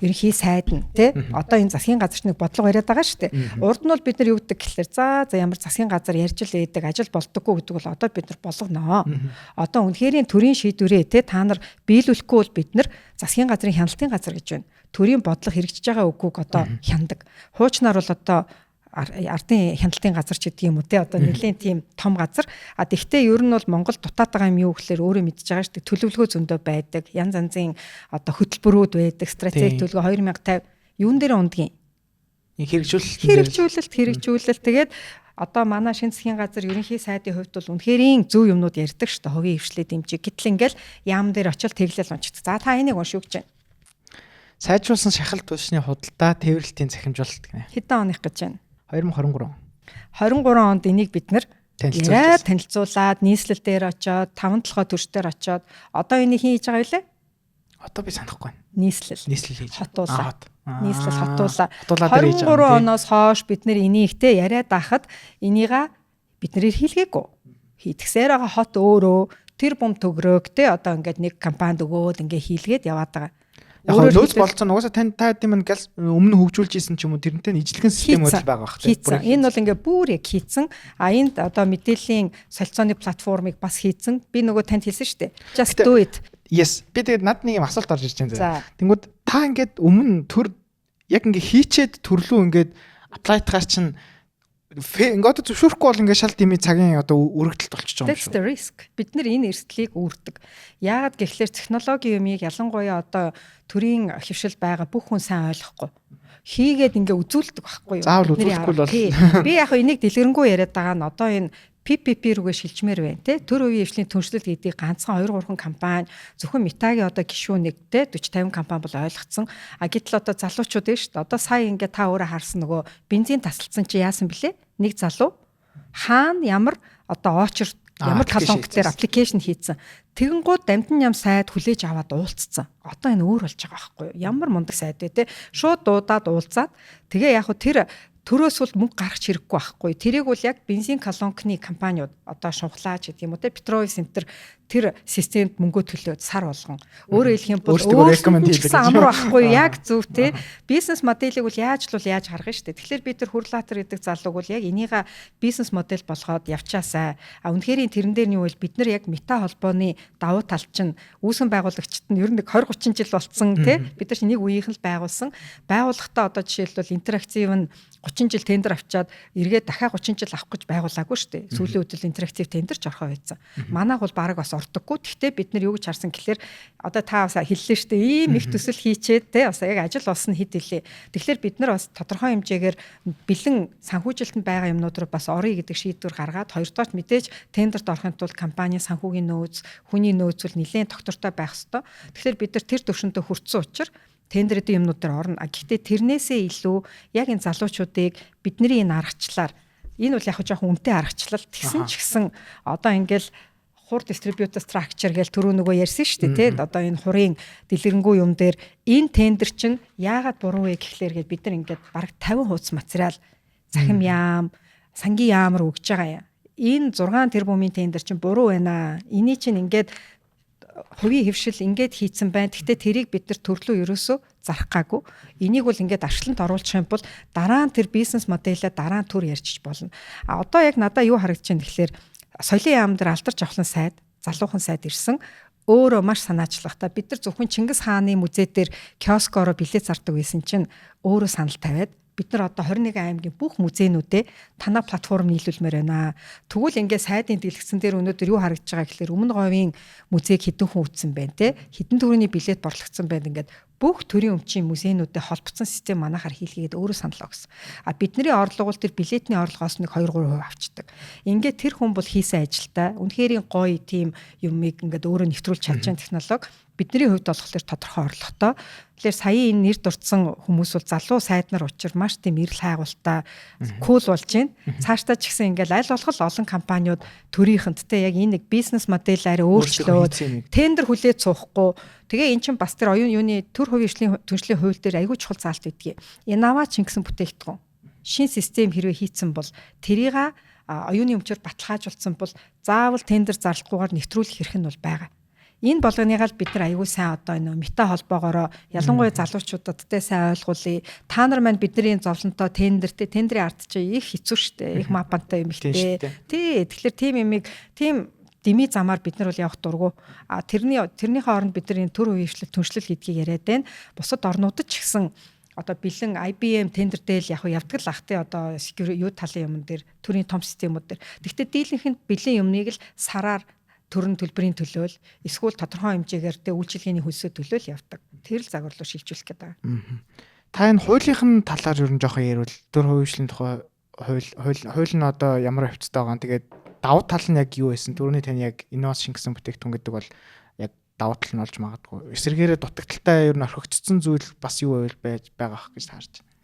ерөнхий сайд нь тий одоо энэ засгийн газарт нэг бодлого яриад байгаа шүү дээ. Урд нь бол бид нар юу гэдэг гэхэлэр за ямар засгийн газар ярьж л байдаг ажил болдоггүй гэдэг бол одоо бид нар болгоноо. Одоо үнэхэрийн төрийн шийдвэрээ тий та нар биелүүлэхгүй бол бид нар засгийн газрын хяналтын газар гэж байна. Төрийн бодлого хэрэгжиж байгаа үгүйг одоо хяндаг. Хуучнаар бол одоо ардын хяналтын газар ч гэдэг юм уу те одоо нэлийн тийм том газар. А тэгвэл ер нь бол Монгол дутаад байгаа юм юу гэхээр өөрөө мэдж байгаа шүү дээ. Төлөвлөгөө зөндөө байдаг. Янз янзын одоо хөтөлбөрүүд байдаг. Стратеги төлөвлөгөө 2050 юун дээр ундгийн. Хэрэгжүүлэлт тэгээд одоо манай шинэ засгийн газар ерөнхий сайдын хувьд бол үнэхэрийн зөв юмнууд ярьдаг шүү дээ. Хувийн хвшлээ дэмжиж. Гэтэл ингээл яам дээр очил тэглэл унчдаг. За та энийг уншиж өгч байна. Сайжруулсан шахалт түвшний худалдаа тээвэрлэлтийн захимжуулалт гэнэ. Хэдэн оных гэж байна? 2023. 23 онд энийг бид нэр танилцуулаад нийслэл дээр очоод 5-7 төрчдөр очоод одоо энийг хийж байгаа юу лээ? Одоо би санахгүй байна. Нийслэл хийж хотуулаа. Нийслэл хотуулаа. 23 оноос хойш бид нэр энийг те яриад байхад энийга бид нэр хийлгээгүй. Хийдгсээр байгаа хот өөрөө тэр бум төгрөөг те одоо ингээд нэг компанид өгөөд ингээ хийлгээд яваад байгаа. Яг лөөс болцсон угаасаа тань та тийм гал өмнө хөгжүүлж исэн ч юм уу тэрнтэй ижлэгэн систем үйл байгаа бах. Энэ бол ингээ бүр яг хийцэн. А энд одоо мэдээллийн солилцооны платформыг бас хийцэн. Би нөгөө танд хэлсэн шүү дээ. Just do it. Yes. Би тэгээд над нэг юм асуулт орж ирж байна. Тэнгүүд та ингээд өмнө төр яг ингээ хийчээд төрлөө ингээд аплайтгаар чинь ингээд зөвшөөрөхгүй бол ингээд шал дими цагийн одоо өргөдөлт болчихж байгаа юм шүү. That's the risk. Бид нар энэ эрсдлийг үүрдэг. Яагаад гэхлээр технологийн юмыг ялангуяа одоо төрийн хвшил байгаа бүх хүн сайн ойлгохгүй. Хийгээд ингээ үзүүлдэг байхгүй юу? Заавал үзүүлэхгүй бол би яг энийг дэлгэрэнгүй яриад байгаа нь одоо энэ PPP рүүгээ шилжмээр байна те. Төр хувийн эвслийн түншлэл гэдэг ганцхан 2-3 компани зөвхөн Метагийн одоо гишүүн нэг те 40-50 компани бол ойлгоцсон. Гэтэл одоо залуучууд нь шүү дээ. Одоо сая ингээ та өөрөө харсан нөгөө бензин тасалсан чи яасан бэлээ? Нэг залуу хаана ямар одоо очер ямар талонк дээр аппликейшн хийцэн. Тэгэнгүүт дамтан ям сайд хүлээж аваад уулцсан. Одоо энэ өөр болж байгаа байхгүй юу? Ямар мундаг сайд вэ те? Шууд дуудаад уулзаад тэгээ яг хөө тэр төрөөс бол мөнгө гаргах хэрэггүй байхгүй. Тэрийг бол яг бензин колонкны компаниуд одоо шунхлаач гэдэг юм уу те Петрови центр тэр системд мөнгө төлөөд сар болгон. Өөрөөр хэлэх юм бол өөрсдөө амар байхгүй яг зөв те. Бизнес моделийг бол яаж гаргана шүү дээ. Тэгэхээр би тэр Хүрлаатар гэдэг залууг бол яг энийга бизнес модель болгоод явчаасаа. Үнэхээр тэрэн дээр нь юу вэ? Бид нар яг Мета холбооны давуу тал чинь үүсгэн байгуулагчид нь ер нь 20-30 жил болцсон те. Бид нар нэг үеийнх нь байгуулсан. Байгууллагатаа одоо жишээлбэл интерактив нь 30 жил тендер авчаад эргээд дахиад 30 жил авах гэж байгуулаагүй шүү дээ. Сүүлийн үед л интерактив тендер ч орхоо байсан. Манайх бол баг бас ордоггүй. Гэхдээ бид нар юу гэж харсан гэхээр одоо та бас хэллээ шүү дээ. Ийм их төсөл хийчээд те бас яг ажил болсон хэд илээ. Тэгэхээр бид нар бас тодорхой хэмжээгээр бэлэн санхүүжилтэнд байгаа юмнууд руу бас орё гэдэг шийдвэр гаргаад хоёрдоорт мэдээж тендерт орохын тулд компани санхүүгийн нөөц, хүний нөөц бол нэлээд тогтвортой байх ёстой. Тэгэхээр бид нар тэр төвшөндөө хүрсэн учраас тендерийн юмнууд дээр орно. Гэхдээ тэрнээсээ илүү яг энэ залуучуудыг бидний энэ аргачлаар энэ бол яг жоохон үнэтэй аргачлал тэгсэн ч гэсэн одоо ингээл хур distributor structure гэж түрүү нөгөө ярьсан шүү дээ тий. Одоо энэ хурын дэлгэрэнгүй юм дээр энэ тендер чинь яагаад буруу вэ гэхлээр бид нар ингээд бараг 50 хуудас материал захим яам, сангийн яамар өгж байгаа юм. Энэ 6 тэрбумын тендер чинь буруу байна. Эний чинь ингээд хувийн хөвшил ингээд хийцэн байна. Гэхдээ тэрийг бид нар төрлөө ерөөсөө зарах гаагүй. Энийг бол ингээд арчлалд оруулах юм бол дараа нь тэр бизнес моделээ дараа нь төр ярьчих болно. Одоо яг надад юу харагдаж байна гэхэлэр соёлын яам дээр алдарч авахлан сайд, залуухан сайд ирсэн. Өөрөө маш санаачлахтаа бид нар зөвхөн Чингис хааны музей дээр киоскороо билет зардаг байсан чинь өөрөө санал тавиад бид нар одоо 21 аймгийн бүх музейнүүдэд танаа платформ нийлүүлмээр байна. Тэгвэл ингээд сайдын дэлгэцэн дээр өнөөдөр юу харагдаж байгаа гэхээр Өмнө говийн музейг хэдэн хүн үзсэн байна те. Хэдэн төгрөгийн билет борлогдсон байна ингээд бүх төрийн өмчийн музейнүүдэд холбогдсон систем манайхаар хийлгээд өөрөө санал өгсөн. Бидний орлого бол тэр билетний орлогоос нэг 2-3% авчдаг. Ингээд тэр хүн бол хийсэн ажилдаа үнэхээр гоё тийм юмыг ингээд өөрөө нэвтрүүлж чадж байгаа технологи бидний хувьд болохоор тодорхой орлоготой. Тэгэхээр сая энэ нэр дурдсан хүмүүс бол залуу сайд нар учир маш тийм эрэл хайгуултай кул болж байна. Цаашдаа ч гэсэн ингээл аль болох олон компаниуд төрийнхэнтэй яг энэ нэг бизнес моделаараа өөрчлөөд тендер хүлээж суухгүй. Тэгээ эн чинь бас тэр оюун юуны төр хувийн түншлийн хууль дээр аягүй чухал заалт өгдөг. Инновац гэсэн бүтээгдэхүүн шин систем хэрвээ хийцэн бол тэрийг оюуны өмчөөр баталгаажуулсан бол заавал тендер зарлахгүйгээр нэвтрүүлэх хэрэг нь бол байгаа. Энэ болгоныгаа л бид нар аягүй сайн одоо энэ Мета холбоогоор ялангуяа залуучуудад те сайн ойлгуулъя. Та нар маань бидний зовлонтой тендерийн ард чи их хэцүү шттэ. Их мапантай юм ихтэй. Тий, тэгэхээр тийм юмыг тийм дими замаар бид нар бол явах дурггүй. Тэрнийхээ оронд бид нар энэ төр үеийнчлэл түншлэл гэдгийг яриад байна. Бусад орнуудад ч гэсэн одоо бэлэн IBM тендер дээр яг явдаг л ахтай одоо юу талын юм дээр төрийн том системүүд дээр. Гэхдээ дийлэнхэнд бэлэн юмныг л сараар төрийн төлбөрийн төлөөл эсвэл тодорхой хэмжээгээр тэ үйлчилгээний хөлсөө төлөөл явдаг. Тэр л загварлуу шилжүүлэх гэдэг. Та энэ хуулийнхын талаар ер нь жоохон ярил. Төр хувийн тухай хууль нь одоо ямар хөвцтэй байгаа. Тэгээд давуу тал нь яг юу байсан? Түрүүний тань яг инновац шингэсэн бүтээгдэхүүн гэдэг бол яг давуу тал нь болж магадгүй. Эсвэргээрээ дутагдaltaй ер нь орхигдсон зүйл бас юу байвал байж байгаа ах гэж таарч байна.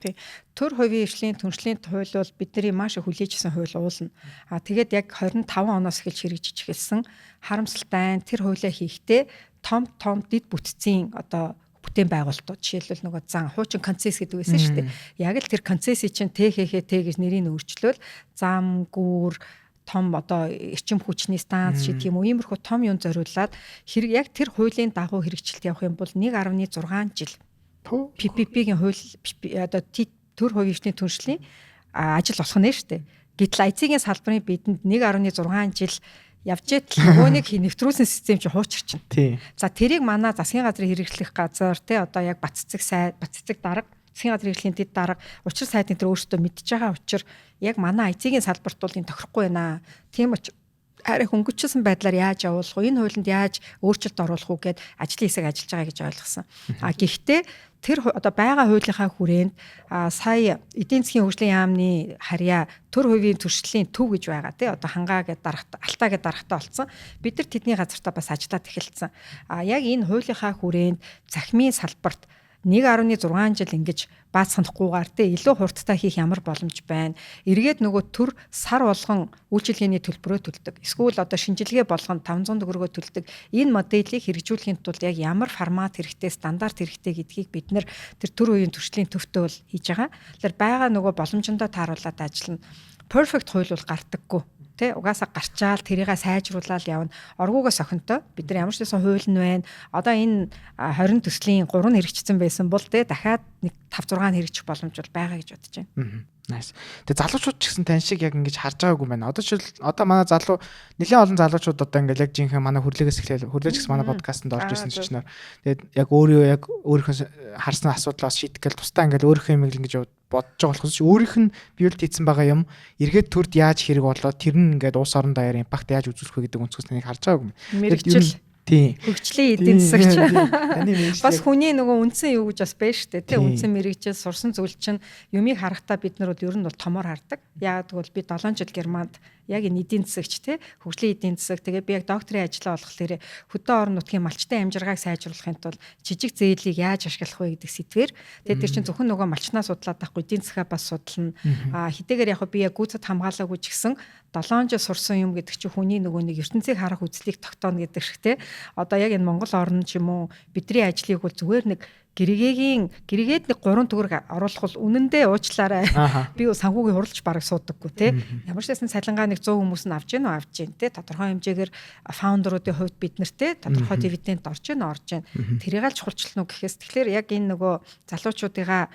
Төр хувийн эвшлийн түншлийн хууль бол бидний маш их хүлээжсэн хууль уулна. Тэгээд яг 25 оноос эхэлж хэрэгжиж эхэлсэн. Харамсалтай тэр хуулиа хийхдээ том дид бүтцийн одоо бүтээн байгуулалтууд жишээлбэл нөгөө зан хуучин концесс гэдэг байсан шүү дээ. Яг л тэр концессыг чинь ТХХ гэж нэрийг өөрчлөөл зам гүүр том одоо эрчим хүчний станц шиг тийм иймэрхүү том юм зориулаад хэрэг яг тэр хуулийн дагуу хэрэгжилт явах юм бол 1.6 жил PPP-гийн хууль одоо төр хувийн түншлийн ажил болох нэ штэ. Гэтэл IC-ийн салбарын бидэнд 1.6 жил явж итэл нөгөөнийг нэвтрүүлсэн систем чи хуучирчин. За тэрийг манай засгийн газрын хэрэгжлэх газар те одоо яг Баццэг дарга засгийн газрын хэрэгжлийн дэд дарга учир сайдын тэр өөрсдөө мэдж байгаа учир яг манай IC-ийн салбарт бол энэ тохирохгүй байна. Тийм учраас арай хөнгөчсөн байдлаар яаж явуулах вэ? Энэ хуулинд яаж өөрчлөлт оруулах вэ гэд ажлын хэсэг ажиллаж байгаа гэж ойлгосон. Гэхдээ тэр одоо байгаа хуулийнхаа хүрээнд сая эдийн засгийн хөгжлийн яамны харьяа төр хувийн төршлийн төв гэж байгаа тий одоо хангаа гэдэг дарахтаа алтаа гэдэг дарахтаа болсон. Бид нар тэдний газартаа бас ажиллаад эхэлсэн. Яг энэ хуулийнхаа хүрээнд захимын салбарт 1.6 жил ингэж баацсанахгүйгээр те илүү хурдтай хийх ямар боломж байна. Эргээд нөгөө төр сар болгон үйлчилгээний төлбөрөө төлдөг. Эсвэл одоо шинжилгээ болгоно 500 төгрөгөө төлдөг. Энэ моделийг хэрэгжүүлэхийн тулд яг ямар формат хэрэгтэй, стандарт хэрэгтэй гэдгийг бид нэр тэр төр үеийн төрчлийн төвтэй бол хийж байгаа. Тэгэхээр байгаа нөгөө боломжондоо тааруулаад ажиллана. Perfect хууль бол гардаггүй. Тэ угаасаа гарчаал тэрийгээ сайжруулаад явна. Оргуугаас охинтой бид нар ямар ч байсан хууль нь байна. Одоо энэ 20 төслийн 3 нь хэрэгжсэн байсан бол тэ дахиад нэг 5 6 хэрэгжих боломж бол байгаа гэж бодож байна. Nice. Тэгээ залуучууд ч гэсэн тань шиг яг ингэж харж байгаагүй байна. Одоо манай залуу нэлээд олон залуучууд одоо ингээл яг жинхэнэ манай хөрлөгөөс эхлээл хөрлөөж гэсэн манай подкастт орж ирсэн ч гэсэн тэгээд яг өөрийнхөө харсан асуудлаас шийдэх гэл тусдаа ингээл өөрийнхөө юм ингэж бодож байгаа болохос өөрийнх нь биелд хийсэн байгаа юм эргээд төрд яаж хэрэг болоод тэр нь ингээд уус орон даяар импакт яаж үзүүлэх вэ гэдэг өнцгөөс таныг харж байгаагүй. Мэргэжил хөгжлийн эдийн засагч бас хүний нөгөө үндсэн юу гэж бас байна шүү дээ тий үндсэн мэргэжил сурсан зүйл чинь юмыг харахтаа бид нар бол ер нь бол томоор хардаг. Яг тэгвэл би 7 жил Германд яг энэ эдийн засагч тий хөгжлийн эдийн засаг тэгээ би яг докторийн ажлаа болохоор хөдөө орон нутгийн малчтын амжиргааг сайжруулахын тулд жижиг зээлийг яаж ашиглах вэ гэдэг сэдвэр тэгээ тэр чинь зөвхөн нөгөө малчнаа судлаад байхгүй эдийн засгаа бас судална. Хэдийгээр яг би яг гүйцэд хамгаалаагүй ч гэсэн 7 жил сурсан юм гэдэг чинь хүний нөгөө нэг ертөнцийг харах үзлийг тогтооно гэдэг шиг тий одоо яг энэ Монгол орн ч юм уу бидний ажлыг бол зүгээр нэг гэрээгээд нэг 3 төгрөг оруулах бол үнэндээ уучлаарай. Би санхүүгийн хуралж бараг суудаггүй те. Ямар ч байсан цалингаа нэг 100 хүмүүс нь авч гин те. Тодорхой хэмжээгээр фаундеруудын хувьд бид нарт те тодорхой дивиденд орж гин. Тэрийг л чухалчлна уу гэхээс тэгэхээр яг энэ нөгөө залуучуудыгаа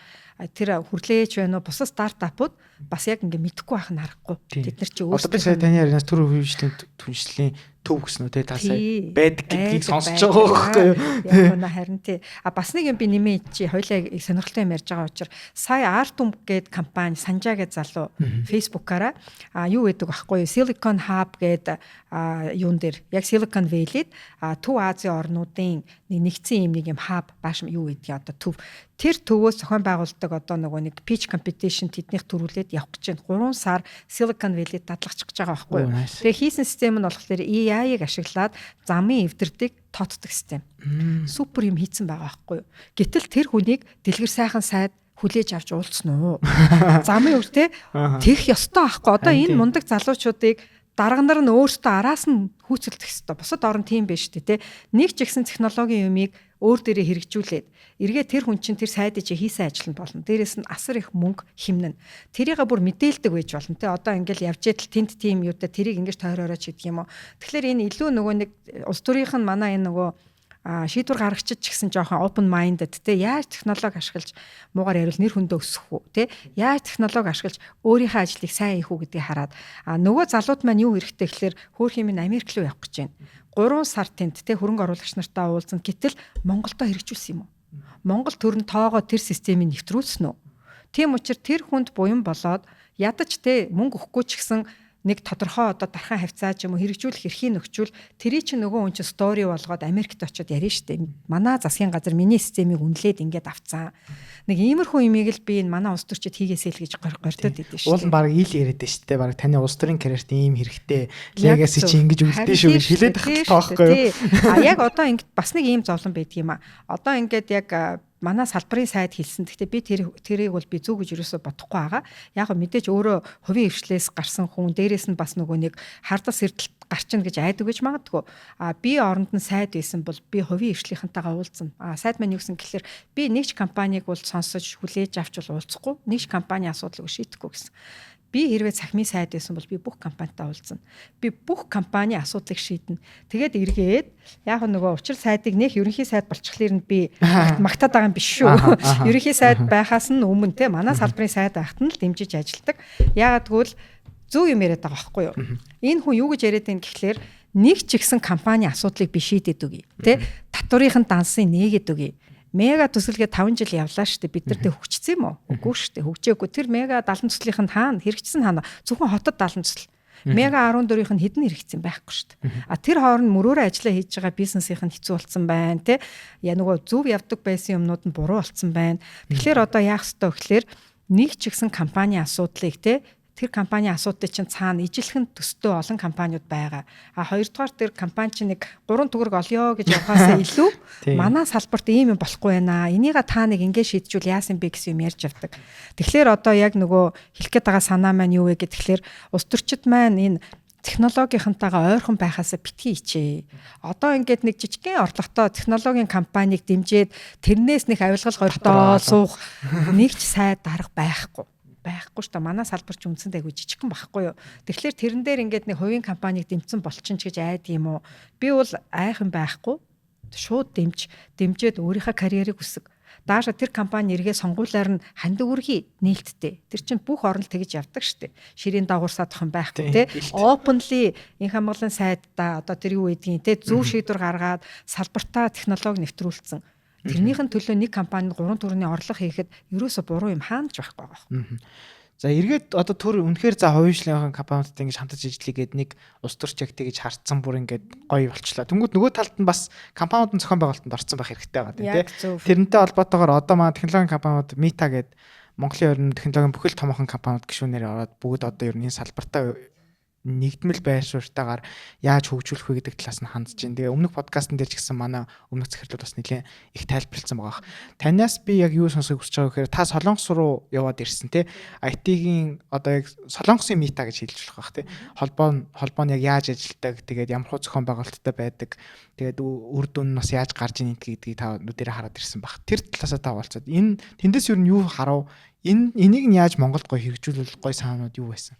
тэр хүрлээж байна уу бусад стартапууд бас яг ингэ мэдэхгүй байх нь харахгүй. Бид нар чи өөрсдөө би сая таны ярианаас төр хөвжлийн түншлэлийн төв гэсэн үү те та сая байдаг гэдгийг сонсож байгаа байхгүй юу? Яг үнэ харин тий. Бас нэг юм би нэмээд чи хоёлаа сонирхолтой юм ярьж байгаа учраас сая Artum гэдэг компани Санжаа гэдэг залуу Facebook-аараа юу гэдэг байхгүй юу? Silicon Hub гэдэг юун дээр яг Silicon Valley-д Төв Азийн орнуудын нэгдсэн юм хаб бааш юу гэдгийг одоо төв тэр төвөөс зохион байгуулдаг одоо нөгөө нэг pitch competition тэднийх төрүүлээд явах гэж байна. 3 сар Silicon Valley дадлахчих гэж байгаа байхгүй юу? Тэгээ хийсэн систем нь болохоор AI-ыг ашиглаад замын эвдэрдэг тооцдог систем. Супер юм хийцэн байгаа байхгүй юу? Гэтэл тэр хүнийг дэлгэр сайхан сайд хүлээж авч уулцсан уу? Замын өвдөө тех ёстой байхгүй. Одоо энэ мундаг залуучуудыг дарга нар нь өөрсдөө араас нь хүүцэлдэх ёстой. Бусад орн тийм биш үү те. Нэг ч ихсэн технологийн юмыг өөр дээрээ хэрэгжүүлээд эргээ тэр хүн чинь тэр сайдыг чи хийсэн ажил нь болно. Дээрээс нь асар их мөнгө хэмнэн. Тэрийг бүр мэдээлдэг байж болно те. Одоо ингээл явж идэл тент тим юутай тэрийг ингэж тойроорооч гэдэг юм уу. Тэгэхээр энэ илүү нөгөө нэг улс төрийнх нь манай энэ нөгөө шийдвэр гаргачих ч гэсэн жоохон open minded те яаж технологи ашиглаж муугар ярил нэр хүндээ өсөх үү те яаж технологи ашиглаж өөрийнхөө ажлыг сайн хийх үү гэдгийг хараад нөгөө залууд маань юу хэрэгтэй гэхээр хөөрхийн минь Америк руу явах гэж байна. 3 сар тент те хөрөнгө оруулагч нартай уулзсан гэтэл Монголдо хэрэгжүүлсэн юм уу? Монгол төрн тоогоо тэр системийг нэвтрүүлсэн үү? Тийм учраас тэр хүнд буян болоод ядаж те мөнгө өгөхгүй ч гэсэн нэг тодорхой одоо дархан хавцааж юм уу хэрэгжүүлэх эрхийг нөхчүүл тэрий чи нөгөө хүн чи стори болгоод Америкт очиод ярина штэ. Манай засгийн газар миний системийг үнэлээд ингээд авцсан. Нэг иймэрхүү имийг л би энэ манай улс төрчид хийгээсэй л гэж гордод идэв штэ. Уул нь баг ил яриад штэ. Баг таны улс төрийн карьерт ийм хэрэгтэй. Legacy чи ингэж үлдээ шүү гэж хэлээд байгаа тоохгүй юу? Яг одоо ингээд бас нэг ийм зовлон байдаг юм а. Одоо ингээд яг манай салбарын сайд хэлсэн. Гэхдээ би тэрийг бол би зүг гэж юусоо бодохгүй байгаа. Яг мэдээж өөрөө хувийн хвшлээс гарсан хүн дээрээс нь бас нөгөө нэг хардас эрдэлт гарчин гэж айдаг гэж магадгүй. Би оронд нь сайд байсан бол би хувийн хвшлийнхантайгаа уулзсан. Сайд маань юу гэсэн гэхээр би нэг ч компанийг бол сонсож хүлээж авч бол уулзахгүй. Нэг ч компани асуудлыг шийдэхгүй гэсэн. Би хэрвээ цахимын сайд байсан бол би бүх компанитай уулзсан. Би бүх компани асуудлыг шийднэ. Тэгээд эргээд яг нөгөө учир сайдыг нэх ерөнхий сайд болчихлоор нь би магтаад байгаа юм биш шүү. Ерөнхий сайд байхаас нь өмнө те манай салбарын сайд байхад нь л дэмжиж ажилладаг. Яагаад гэвэл зөв юм яриад байгаа байхгүй юу? Энэ хүн юу гэж яриад байна гэхлээр нэг ч ихсэн компани асуудлыг би шийдээд үгүй. Тэ татврынхын дансыг нээгээд үгүй. Мега төсөлгээ 5 жил явлаа штэ бид нар тэ хөгжсөн юм уу? Үгүй штэ хөгжээгүй. Тэр мега далан төслийнх нь хаана хэрэгжсэн хаана? Зөвхөн хотод далан төсөл. Мега 14-ийнх нь хэдэн хэрэгцсэн байхгүй шүү дээ. Тэр хооронд мөрөөрөө ажиллаа хийж байгаа бизнесийнх нь хэцүү болсон байна те. Яа нөгөө зөв явдаг байсан юмнууд нь буруу болсон байна. Тэгэхээр одоо яах ёстой вэ гэхээр нэг ч ихсэн компани асуудлыг те тэр компани асуудыг чинь цаана ижилхэн төстэй олон компаниуд байгаа. Хоёрдугаар тэр компани чинь нэг 3 төгрөг олё гэж явахаас илүү манай салбарт ийм юм болохгүй байна. Энийг та нэг ингэ шийдчихвэл яасан бэ гэсэн юм ярьж авдаг. Тэгэхээр одоо яг нөгөө хэлэх гээд байгаа санаа маань юу вэ гэхээр улс төрчид маань энэ технологийнхантайгаа ойрхон байхаасаа битгий хичээ. Одоо ингээд нэг жижигхэн орлоготой технологийн компанийг дэмжиж тэрнээс нэг авилгал гордоо суух нэг ч сайд дарга байхгүй шүү дээ. Манай салбар ч үндсэндээ айгүй жижигхэн байхгүй юу. Тэгэхээр тэрэн дээр ингээд нэг хувийн компанийг дэмжсэн болчин ч гэж айд юм уу. Би бол айхан байхгүй. Шууд дэмжээд өөрийнхөө карьерийг үсэг. Даашаа тэр компани эргээ сонгуулиар нь хандаг үргий нээлттэй. Тэр чинь бүх орнд тэгж явдаг шүү дээ. Ширийн дагуурсаад ах юм байхгүй те. Openly энэ хамгаалан сайдаа одоо тэр юу гэдгийг те зөв шийдвэр гаргаад салбартаа технологи нэвтрүүлсэн. Тэрнийхэн төлөө нэг компанид 3 төгрөгийн орлого хийхэд ерөөсө буруу юм хаанч байхгүй байгаа. За эргээд одоо төр үнэхээр за хувийн хөгжлийн компаниудтай ингэж хамтарч ижлэгээд нэг улс төрч яг тэгж хардсан бүр ингээд гоё болчлаа. Тэнгүүд нөгөө талд нь бас компаниудын зохион байгуулалтанд орсон байх хэрэгтэй байгаа тийм. Тэрнтэй холбоотойгоор одоо маань технологийн компаниуд Meta гэдэг Монголын ерөн технологийн бүхэл томоохон компаниуд гишүүнээр ороод бүгд одоо ер нь энэ салбартаа нэгдмэл байршуултаагаар яаж хөгжүүлэх вэ гэдэг талаас нь хандж байна. Тэгээ өмнөх подкастн дээр ч гэсэн манай өмнөх захирлууд бас нэлээд их тайлбарлсан байгаа. Танаас би яг юу сонсох хүсэж байгаа гэхээр та Солонгос руу яваад ирсэн те. IT-ийн одоо яг Солонгосын Meta гэж хэлж болох байх те. Холбоо нь яг яаж ажилтдаг, тэгээд ямар хөө зохион байгуулалттай байдаг. Тэгээд үр дүн нь бас яаж гарч ийн гэдгийг та нүдэрээ хараад ирсэн баг. Тэр талаасаа та уулзаад энэ тэндээс юу харав? Энийг нь яаж Монголд гоё хэрэгжүүлэх гоё санаанууд юу байсан?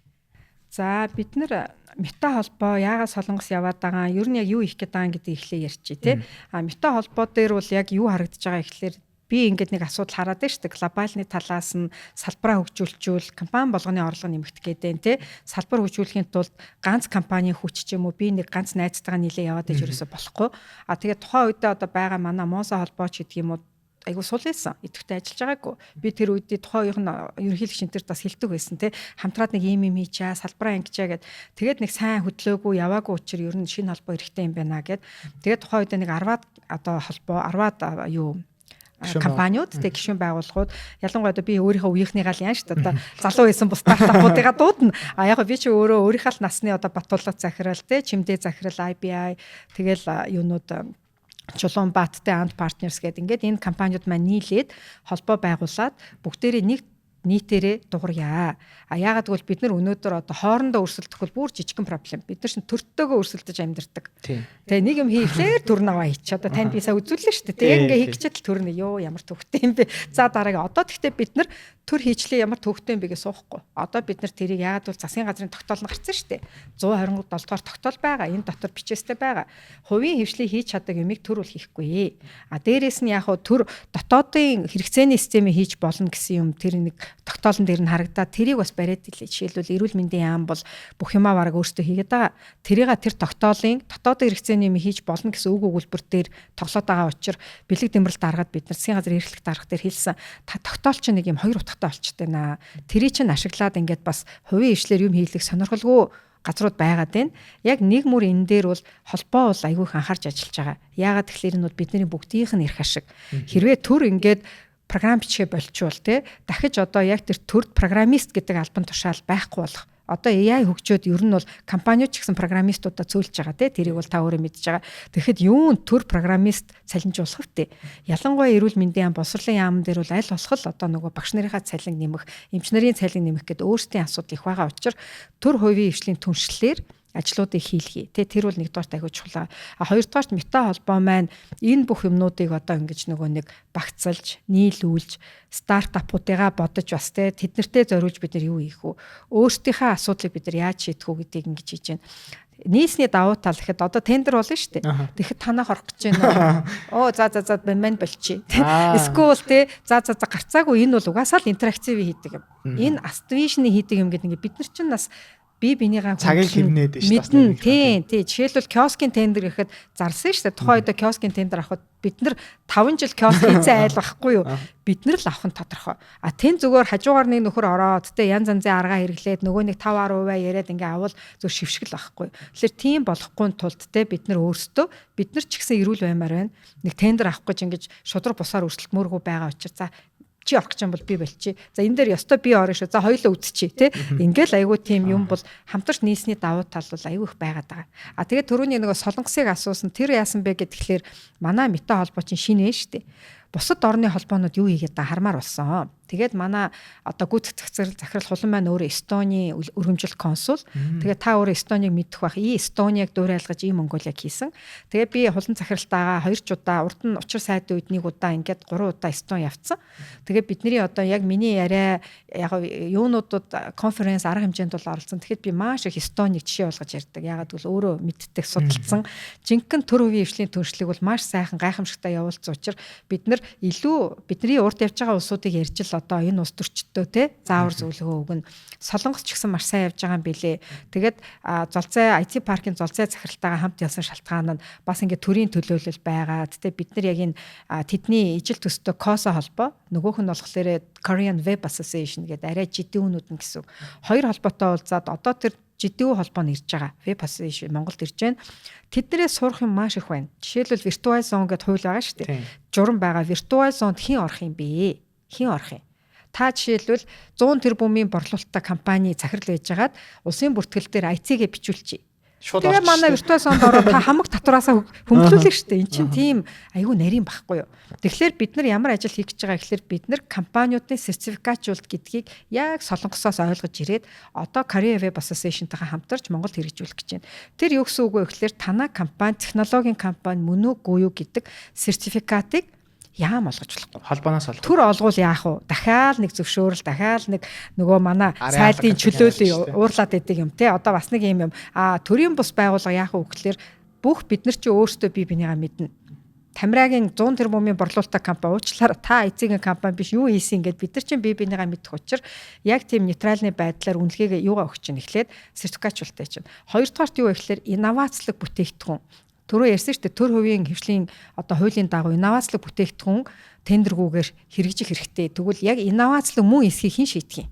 За бид нар Meta холбоо яагаад Солонгос яваад байгаа, ер нь яг юу их гээд байгаа гэдгийг эхлээ ярьчих тий. Meta холбоо дээр бол яг юу харагдаж байгаа гэхэлэр би ингээд нэг асуудал хараад байна шүү дээ. Глобальны талаас нь салбараа хөгжүүлчихвэл компани болгоны орлого нэмэгдэх гэдэг тий. Салбар хөгжүүлэхийн тулд ганц компани хүч ч юм уу би нэг ганц найзтайгаа нийлээ яваад иж ерөөсө болохгүй. Тэгээд тухайн үедээ одоо байгаа манай Моза холбооч гэдэг юм уу айгу сул байсан. Идэвхтэй ажиллаж байгаагүй. Би тэр үедээ тухайн ерөнхийлөгч энтерт бас хэлдэг байсан те. Хамтраад нэг юм хийчээ, салбараа ангичаа гэд. Тэгээд нэг сайн хөдлөөгүй яваагүй учраас ер нь шинэ холбоо эрэхтэй юм байна гэд. Тэгээд тухайн үедээ нэг 10-аад одоо холбоо 10-аад юу компаниуд тэг гишүүн байгууллагууд ялангуяа одоо би өөрийнхөө үеийнхнийгаа л яан шүү дээ. Одоо залуу байсан бус стартапуудыгаа дуудана. Яг би чи өөрөө өөрийнхөө л насны одоо Батулга захирал те, Чимдээ захирал, IBI тэгэл юунууд Чулуунбааттай Ant Partners гэдэг ингээд энэ компаниуд маань нийлээд холбоо байгуулад бүгдээрээ нэг нийтээрээ дуурья. Яагаад гэвэл бид нар өнөөдөр одоо хоорондоо өрсөлдөхгүй бүр жижигхэн проблем. Бид нар шин төртөөгөө өрсөлдөж амьдардаг. Тэгээ нэг юм хийхлээр төр наваа хийч. Одоо танд би сая үзүүллээ шүү дээ. Тэгээ ингээ хийчихэл төрнө ёо ямар төвхтэй юм бэ. За дараагийн одоо тэгтээ бид нар төр хийчлээ ямар төвхтэй юм бэ гэж суухгүй. Одоо бид нар тэрийг яагаад бол засгийн газрын тогтоол нь гарсан шүү дээ. 127 дугаар тогтоол байгаа. Энэ дотор бичээстэй байгаа. Хувийн хвшлийг хийж чаддаг юмыг төр бол хийхгүй. Дээрээс нь яг төр дотоодын хэрэгцээний системийг хийж болно гэсэн юм тэр нэг тогтоолн дээр нь харагдаад тэрийг бас бариад илээ. Жишээлбэл эрүүл мэндийн яам бол бүх юмаа бараг өөртөө хийгээд байгаа. Тэрийг тэр тогтоолын дотоодын хэрэгцээний юм хийж болно гэсэн үг өгүүлбэр дээр тоглоод байгаа учраас бэлэг дэмрэлт даргаад бид нар засгийн газрын эрхлэх дарга дээр хэлсэн. Тогтоол чинь нэг юм хоёр утгатай болчтой наа. Тэрийг чинь ашиглаад ингээд бас хувийн хвшлэр юм хийлгэх сонирхолгүй газрууд байгаад байна. Яг нэг мөр энэ дээр бол холбоо бол айгүйх анхаарч ажиллаж байгаа. Яагаад тэгэхээр энэ бол бидний бүгдийнх нь эрх ашиг. Хэрвээ төр ингээд програм бичгээ болчвол те дахиж одоо яг тэр төрд программист гэдэг албан тушаал байхгүй болох. Одоо AI хөгжөөд ер нь бол компаниуд ч гэсэн программистуудаа цөөлж байгаа те тэрийг бол та өөрөө мэдж байгаа. Тэгэхэд юун төр программист цалинжуулах вэ? Ялангуяа эрүүл мэндийн яам, боловсролын яам дээр бол аль болох одоо нөгөө багш нарынхаа цалин нэмэх, эмч нарын цалин нэмэх гэдэг өөрсдийн асуудал их байгаа учраас төр хувийн хвшлийн түншлэлээр ажлуудыг хийлгэе. Тэр бол нэгдүгээр айгуу чухал. Хоёрдугаар Meta холбоо маань энэ бүх юмнуудыг одоо ингэж нөгөө нэг багцалж, нийлүүлж, стартапуудыгаа бодож бас тэднэртэй зориулж бид нар юу хийх вэ? Өөрсдийнхээ асуудлыг бид нар яаж шийдэх үү гэдгийг ингэж хийж байна. Нийсний давуу тал гэхэд одоо тендер болно шүү дээ. Тэгэхэд танаа хорох гэж байна. За мань болчих. Эсвэл за гарцаагүй энэ бол угаасаа л интерактив хийдэг юм. Энэ Astavation хийдэг юм гэдэг ингээд бид нар чинь бас би бинийгаа цагийг хэмнээд шүү дээ. Тийм. Жишээлбэл киоскын тендер гэхэд зарласан шүү дээ. Тухайн үед киоскын тендер авахд бид нар 5 жил киоск хийцэн айл байхгүй юу? Бид нар л авах нь тодорхой. Тэн зүгээр хажуугаар нэг нөхөр ороод янз янзын аргаа хэрэглээд нөгөө нэг 5-10% яриад ингээ авал зөв шившгэл байхгүй. Тэгэхээр тийм болохгүй тулд бид нар өөрсдөө бид нар ч гэсэн эрүүл баймаар байна. Нэг тендер авах гэж ингэж шудраг бусаар өрсөлдмөөргүй байгаа учраас чи орох гэж юм бол би болчих. За энэ дээр ёстой би орно шүү. За хоёулаа үдчихье тий. Ингээл айгүй тийм юм бол хамтарч нийсний давуу тал бол айгүй их байгаад байгаа. Тэгээд түрүүний нөгөө солонгосыг асуусан тэр яасан бэ гэхээр манай мета холбоо чинь шинэ шүү дээ. Бусад орны холбоонууд юу хийгээд та хармаар болсон. Тэгээд манай одоо гүйцэтгэх захирал хулан маань өөрөө Эстоний өргөмжлөлт консул. Тэгээд та өөрөө Эстоныг мэдэх бах. Эстоныг дуурайлгаж Монголыг хийсэн. Тэгээд би хулан захиралтаагаа 2 удаа урд нь учир сайдын үед 1 удаа ингээд 3 удаа Эстон явцсан. Тэгээд бидний одоо яг миний яриа яг юунуудад конференц арга хэмжээнд бол оролцсон. Тэгэхэд би маш их Эстоныг жишээ болгож ярьдаг. Ягаад гэвэл өөрөө мэддэг судалсан. Жинхэнэ төр хувийн хвшлийн төршлийг бол маш сайхан гайхамшигтай явуулсан учраас бид нар илүү бидний урд явж байгаа улсуудыг ярьж л одоо энэ улс төрчдөө те заавар зөвлөгөө өгнө. Солонгос ч гэсэн маш сайн явж байгаа юм билэ. Тэгээд Золзай IT паркын Золзай захиралтайгаа хамт явсан шалтгаан нь бас ингээд төрийн төлөөлөл байгаад те бид нар яг энэ тэдний ижил төстэй KOSA холбоо нөгөөх нь болохоор Korean Web Association гэдэг арай жидийн үнүүд нь гэсэн. Хоёр холбоотой уулзаад одоо тэр жидүү холбоо нь ирж байгаа. Web Association Монголд ирж байна. Тэднэрээс сурах юм маш их байна. Жишээлбэл Virtual Zone гэдэг хууль байгаа шүү дээ. Журам байгаа. Virtual Zone-д хэн орох юм бэ? Хэн орох юм? Та жишээлбэл 100 тэрбумын борлуулалттай компани захирал байжгаад улсын бүртгэл дээр IT-гээ бичүүлчихье. Тэгээ манай Virtual Zone-д ороод та хамаг татвараасаа хөнгөлүүлэх шүү дээ. Энд чинь тийм айгүй нарийн байхгүй юу? Тэгэхээр бид нар ямар ажил хийх гэж байгаа гэхээр бид нар компаниудын сертификатжуулалт гэдгийг яг Солонгосоос ойлгож ирээд одоо Korea Web Association-тайгаа хамтарч Монголд хэрэгжүүлэх гэж байна. Тэр юу гэсэн үг вэ гэхээр танай компани технологийн компани мөн үгүй юу гэдэг сертификатыг яам олгож болохгүй. Холбооноос олох. Төр олгуул яах вэ? Дахиад нэг зөвшөөрөл, дахиад нэг нөгөө манай сайдын чөлөөлөл уурлаад идэг юм те. Одоо бас нэг юм. Төрийн бус байгууллага яах вэ гэхээр бүх бид нар чи өөрсдөө бие бинийгаа мэднэ. Тамирагийн 100 тэрбумын борлуулалттай компани уучлаарай та эцгийн компани биш юу хийсэн гэд бид нар чинь бие бинийгаа мэдэх учраас яг тийм нейтральны байдлаар үнэлгээгээ юугаа өгч чинь эхлээд сертификатжуулалтай чинь. Хоёрдугаарт юу вэ гэхээр инновацлог бүтээгдэхүүн. Түрүү ярьсан шүү дээ төр хувийн хвшлийн одоо хуулийн дагуу инновацлог бүтээгдэхүүн тендергүүгээр хэрэгжих хэрэгтэй. Тэгвэл яг инновацлог мөн эсхийг хэн шийдэх юм?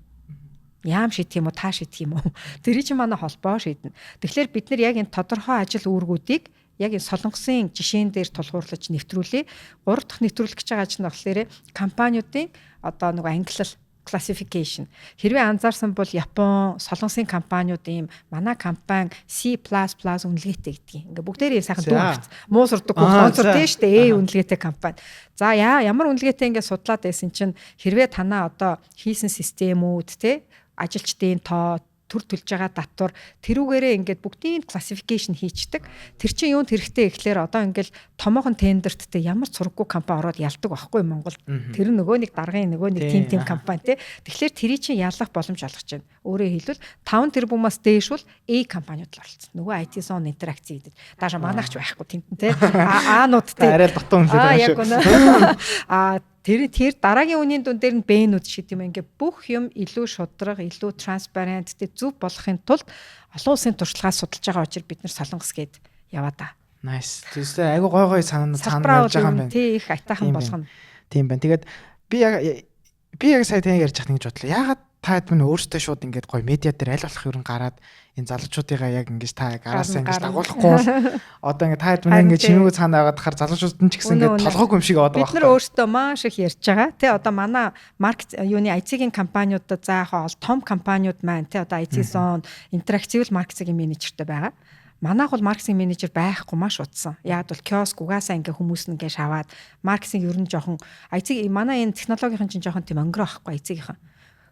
Яам шийдэх юм уу, та шийдэх юм уу? Тэр чинь манай холбоо шийднэ. Тэгэхээр бид нар яг энэ тодорхой ажил үүргүүдийг яг энэ солонгосын жишээн дээр тулгуурлаж нэвтрүүлээ. 3 дахь нэвтрүүлэх гэж байгаа ажил нь болохоор компаниудын одоо нэг ангилал classification. Хэрвээ анзаарсан бол Япон, Солонгосын компаниуд ийм манай компани C++ үнэлгээтэй гэдгийг. Ингээ бүгдээрээ сайхан дүүрч. Муу сурдаг гонцор тийм шүү дээ. Үнэлгээтэй компани. За ямар үнэлгээтэй ингээ судлаад байсан чинь хэрвээ танаа одоо хийсэн системүүд те ажилчдын тоо төр төлж байгаа татвар тэрүүгээрээ ингээд бүгдийн классификейшн хийчдэг. Тэр чинь юунд хэрэгтэй гэхлээр одоо ингээд томоохон тендерт те ямар цурггүй компани ороод ялдаг байхгүй Монголд. Тэр нөгөө нэг даргын нөгөө нэг тим компани те. Тэгэхээр тэрий чинь ялах боломж олгож байна. Өөрөөр хэлбэл 5 тэрбумаас дээш бол A компаниуд л оролцсон. Нөгөө IT Zone интеракци гэдэг. Даашаа манайх ч байхгүй тийм те. А-нууд те. Арай л дутуу үнэлээд байгаа шүү. Тэр дараагийн үнийн дүн дээр нь бэнүүд шиг тийм ингээ бүх юм илүү шудраг, илүү транспарент, зөв болохын тулд олон улсын туршлагаа судалж байгаа учраас бид нар Солонгос гээд яваа та. Nice. Тэсээ айгу гой санаа явж байгаа юм байна. Тий их айтаахан болгоно. Тийм байна. Тэгээд би яг сая тань ярьж байгаа нэг бодлоо. Яагаад та хэд мөн өөртөө шууд ингээд гоё медиа дээр аль болох ерөн гараад энэ залуучуудыгаа яг ингэж та араасаа ингэж дагуулахгүй одоо ингээд та хэд мөн ингэж чимээгөө цаана байгаад хахаар залуучууд нь ч гэсэн ингээд толгойг юм шиг яваад байгаа. Бид нар өөртөө маш их ярьж байгаа. Тэ одоо манай маркет юуны IT-ийн компаниудад за яг том компаниуд маань тэ одоо IT Zone интерактив маркетинг менежертэй байгаа. Манайх бол маркетинг менежер байхгүй маш утсан. Яг бол киоск угаасаа ингээ хүмүүс нь ингээ шаваад маркетинг ер нь жоохон IT манай энэ технологийн чинь жоохон тийм өнгөрөө байхгүй IT-ийн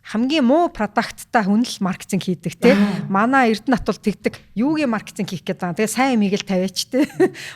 хамгийн муу продукттай хүн л маркетинг хийдэг те. Манай Эрдэнэт бол тэгдэг. Юугийн маркетинг хийх гэдэг байгаа. Тэгээ сайн юмыг л тавиач те.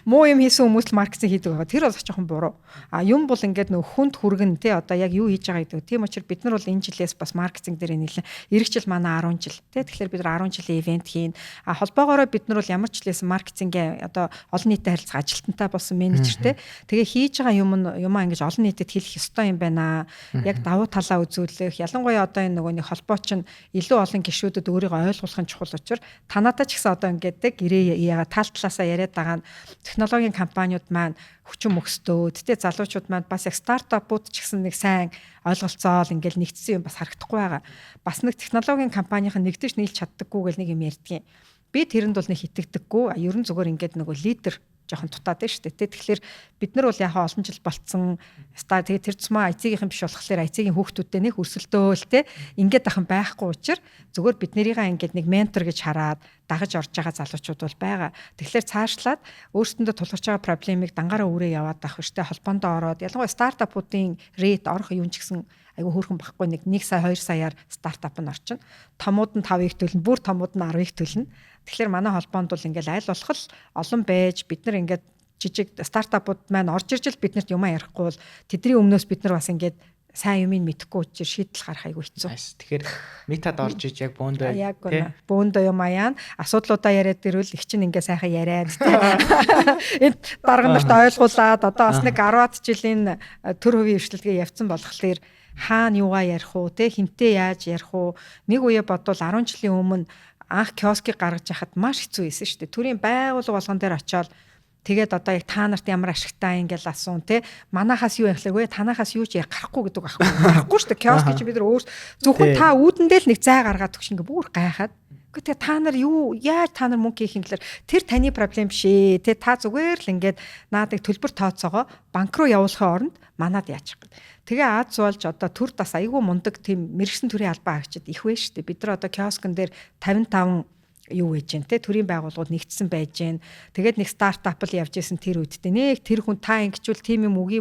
Муу юм хийсэн хүмүүс л маркетинг хийдэг байгаа. Тэр бол жоохон буруу. Юм бол ингээд нөх хүнд хүргэн те одоо яг юу хийж байгаа гэдэг. Тийм учраас бид нар бол энэ жилээс бас маркетинг дээр нэлээд эх жил манай 10 жил те. Тэгэхээр бид нар 10 жилийн ивент хийн. Холбоогоороо бид нар бол ямар ч жилээс маркетингийн одоо олон нийтэд харилцах ажилтнтай болсон менежер те. Тэгээ хийж байгаа юмаа ингэж олон нийтэд хэлэх ёстой юм байна. Яг давуу талаа үзүүлэх. Ялангуяа одоо энэ нөгөө нэг холбоо чинь илүү олон гишүүдэд өөрийгөө ойлгуулах нь чухал учраас танадаа ч гэсэн одоо ингээд гэрээ яага тал талаасаа яриад байгаа нь технологийн компаниуд маань хүчин мөхсдөө тэ залуучууд маань бас яг стартапууд ч гэсэн нэг сайн ойлголцоол ингээл нэгдсэн юм бас харагдахгүй байгаа. Бас нэг технологийн компанийн нэгдэж нийлж чаддаггүй гэл нэг юм ярьдгийн. Би тэрэнд бол нэг итгэдэггүй. Ерөн зүгээр ингээд нөгөө лидер жоохон дутаад байна шүү дээ. Тэгэхээр бид нар бол яхаа олон жил болцсон. Тэгээ тэр цэцмаа IC-ийн биш болохоор IC-ийн хүүхдүүдтэй нэг өрсөлдөөл те ингээд ахын байхгүй учраас зүгээр бид нарийгаа ингээд нэг ментор гэж хараад дагаж орж байгаа залуучууд бол байгаа. Тэгэхээр цаашлаад өөрсдөндөө тулгарч байгаа проблемыг дангаараа өөрөө яваад авах штэ холбоондоо ороод ялангуяа стартапуудын рейт орох юм ч гэсэн айгүй хөөрхөн багхгүй нэг 1 сая 2 саяар стартап нь орчин. Томууд нь 5-ыг төлнө, бүр томууд нь 10-ыг төлнө. Тэгэхээр манай холбоонд бол ингээл аль болох олон байж бид нар ингээд жижиг стартапууд маань орж ирж л биднэрт юм ярихгүй бол тэдний өмнөөс бид нар бас ингээд сайн юмыг мэдэхгүй учраас шийдэл гарах айгүй хэцүү. Тэгэхээр метад орж иж яг бөөндөө яг гоо бөөндөө юм аяан асуудлуудаа яриад ирвэл их чинь ингээ сайхан яриад энд дарга нарт ойлгуулад одоо бас нэг 10-аад жилийн төр хувийн эрхлэлгээ явцсан болохоор хаана юугаа ярих уу те хинтээ яаж ярих уу нэг үе бодвол 10 жилийн өмнө анх киоскийг гаргаж яхад маш хэцүү байсан шүү дээ. Төрийн байгууллага болгон дээр очиод тэгээд одоо яг та нарт ямар ашигтай ингээл асуун те манахаас юу яхлаагүй танахаас юу ч ярих гарахгүй гэдэг байхгүй. Гарахгүй шүү дээ. Киоск чи бид нар өөр зөвхөн та үүдэндээ л нэг зай гаргаад өгч ингээ бүр гайхаад. Гэхдээ та нар юу яаж та нар мөнгө хийх юм гэхээр тэр таны проблем биш ээ. Тэ та зүгээр л ингээд наадыг төлбөр тооцоогоо банк руу явуулахын оронд манад яачих гээд. Тэгээ Аз болж одоо төр бас айгүй мундаг тийм мэрэгсэн төрийн албан хаагчид их вэ шүү дээ. Бид нар одоо киоскн дээр 55 юу гэж जैन те төрийн байгууллагууд нэгдсэн байж जैन. Тэгээд нэг стартап л явж исэн тэр үедээ нэг тэр хүн та ингэчүүл тийм юм үгүй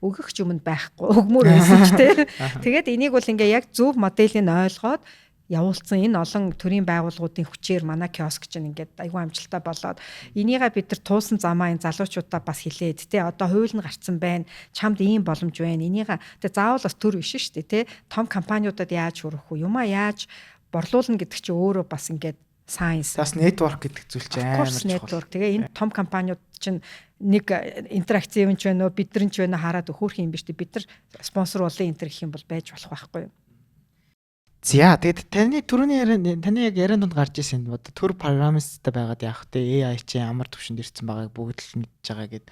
өгөх ч юм байхгүй. Өгмөр байсан ч те. Тэгээд энийг бол ингээ яг зөв моделийг ойлгоод явуулсан энэ олон төрийн байгууллагуудын хүчээр манай киоск чинь ингээд айгүй амжилттай болоод энийгээ бид нар туусан замаа энэ залуучуудаа бас хилээд те одоо хууль нь гарцсан байна чамд ийм боломж байна энийгээ те заавал бас төр биш шүү дээ те том компаниудад яаж хүрэх вэ юмаа яаж борлуулна гэдэг чинь өөрөө бас ингээд сайенс бас network гэдэг зүйл чинь амар чухал. Тэгээ энэ том компаниуд чинь нэг интерактив юм ч байна уу бид нар ч байна хараад өгөх юм биш үү бид нар спонсор болон интер гэх юм бол байж болох байхгүй юу. За тэгээд таны яг яриан донд гарч ирсэн одоо төр программисттай байгаад яах вэ? AI чи ямар төвшөнд ирсэн байгааг бүгд л мэдж байгаа гэд.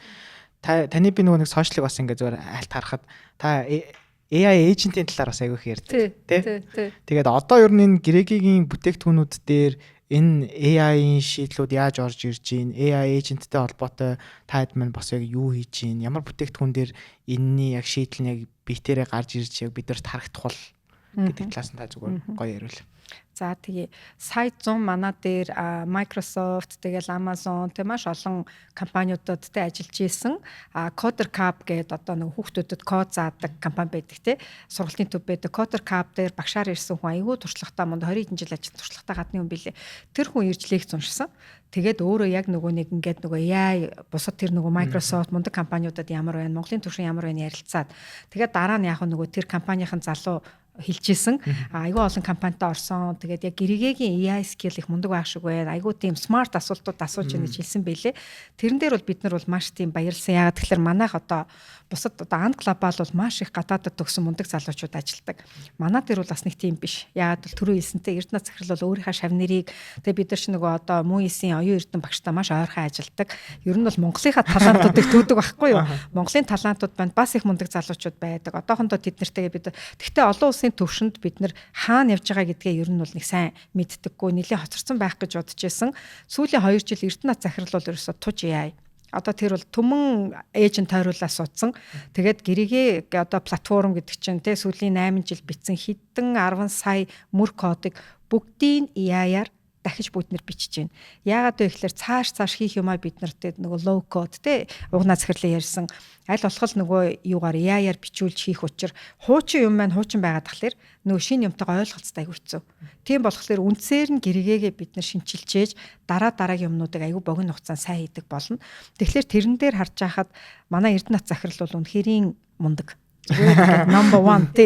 Таны би нөгөө нэг сошиалыг бас ингээ зөвөр альт харахад та AI agent-ийн талаар бас айгүй их ярьдаг тий. Тэгээд одоо ер нь энэ Грегигийн бүтээгдэхүүнүүд дээр энэ AI-ийн шийдлүүд яаж орж ирж байна? AI agent-тэй холбоотой та хэд маань бас яг юу хийж байна? Ямар бүтээгдэхүүн дээр энэний яг шийдэл нь яг биетээрээ гарч ирж яг бидэрт харагдах бол гэдэг талаас нь та зүгээр гоё ярил. За тэгээ сайт 100 манай дээр Microsoft тэгэл Amazon тэг маш олон компаниудад тэ ажиллаж исэн. Coder Cab гэдэг одоо нэг хүүхдүүдэд код заадаг компани байдаг те. Сургалтын төв байдаг. Coder Cab дээр багшаар ирсэн хүн айгүй туршлагатай манд 20 хэдэн жил ажиллаж туршлагатай гадны хүн билээ. Тэр хүн ирж лекц уншсан. Тэгээд өөрөө яг нөгөө нэг ингээд нөгөө AI бусад тэр нөгөө Microsoft мундаг компаниудад ямар байна, Монголын түвшин ямар байна ярилцаад. Тэгээд дараа нь яг нөгөө тэр компанийн залуу хэлжсэн. Айгүй олон компанитай орсон. Тэгээд яг Грегигийн AI skill их мундаг байх шиг байна. Айгүй тийм smart асуултууд асууж яана гэж хэлсэн байлээ. Тэрэн дээр бол бид нар бол маш тийм баярлсан. Ягаад тэгэхээр манайх одоо бусад одоо Анд глобал бол маш их гадаадд төгсөн мундаг залуучууд ажилладаг. Манай дээр бол бас нэг тийм биш. Ягаад бол түрүү хэлсэнтэй Эрдэнэ захирал бол өөрийнхөө шав нэрийг тэгээд бид нар ч нөгөө одоо МУИС-ийн оюун эрдэнэ багштай маш ойрхон ажилладаг. Ер нь бол Монголынхаа талантуудыг төвдөг байхгүй юу? Монголын талантууд байна. Бас их мундаг залуучууд байдаг. Одоохондоо тэд нартэйгээ бид тэгтээ олон улсын төвшөнд бид нар хаана явж байгаа гэдгээ ер нь бол нэг сайн мэддэггүй нэлээд хоцорсон байх гэж бодож байсан. Сүүлийн 2 жил Эрдэнэ захирал бол ерөөсө туж AI. Одоо тэр бол түмэн эйжент тойруулаа суудсан. Тэгээд Грэгээ одоо платформ гэдэг чинь те сүүлийн 8 жил бичсэн хэдэн 10 сая мөр кодыг бүгдийг AI-аар дахиж бүднэр бичиж байна. Яагаад вэ гэхээр цааш хийх юмаа бид нарт нөгөө low code те угнаа захирлаа ярьсан аль болох нөгөө юугаар AI-аар бичүүлж хийх учир хуучин юм маань хуучин байгаад тахлаар нөгөө шинэ юмтайгаа ойлголцтой аягүй хэцүү. Тийм болохоор үндсээр нь Грэгээгээ бид нар шинчилчээж дараагийн юмнуудыг аягүй богино хугацаанд сайн хийдэг болно. Тэгэхээр тэрэн дээр харж байхад манай Эрдэнэ захирал бол үнэхэрийн мундаг. Number 1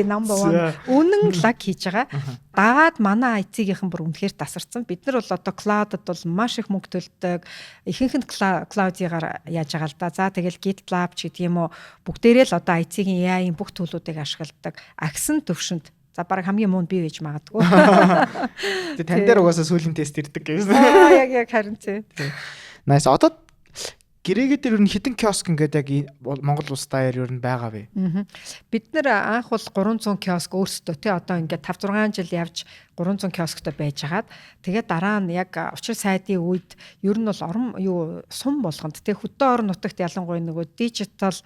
үнэн лаг хийж байгаа. Дагаад манай IT-гийнхэн бүр үнэхээр тасарсан. Бид нар бол одоо cloud-д бол маш их мөнгө төлдөг. Ихэнх нь cloud-аар яаж байгаа л да. За тэгэл GitLab ч гэдэг юм уу бүгдээрээ л одоо IT-ийн AI-ийн бүх төлөвүүдийг ашигладаг. Агсан төвшөнд За бараг хамгийн муу нь би байж магадгүй. Тэгээ тань дээр угаасаа сүүлийн тест ирдэг гэсэн. Яг харин тийм. Nice. Одоо гэрээгээ дээр ер нь хитэн киоск ингээд яг Монгол улс даяар ер нь байгаа вэ? Бид нэр анх бол 300 киоск өөрсдөө тий одоо ингээд 5-6 жил явж 300 киосктой байж хагаад тэгээд дараа нь яг учир сайдын үед ер нь бол сум болгонд тий хөдөө орон нутагт ялангуяа нөгөө digital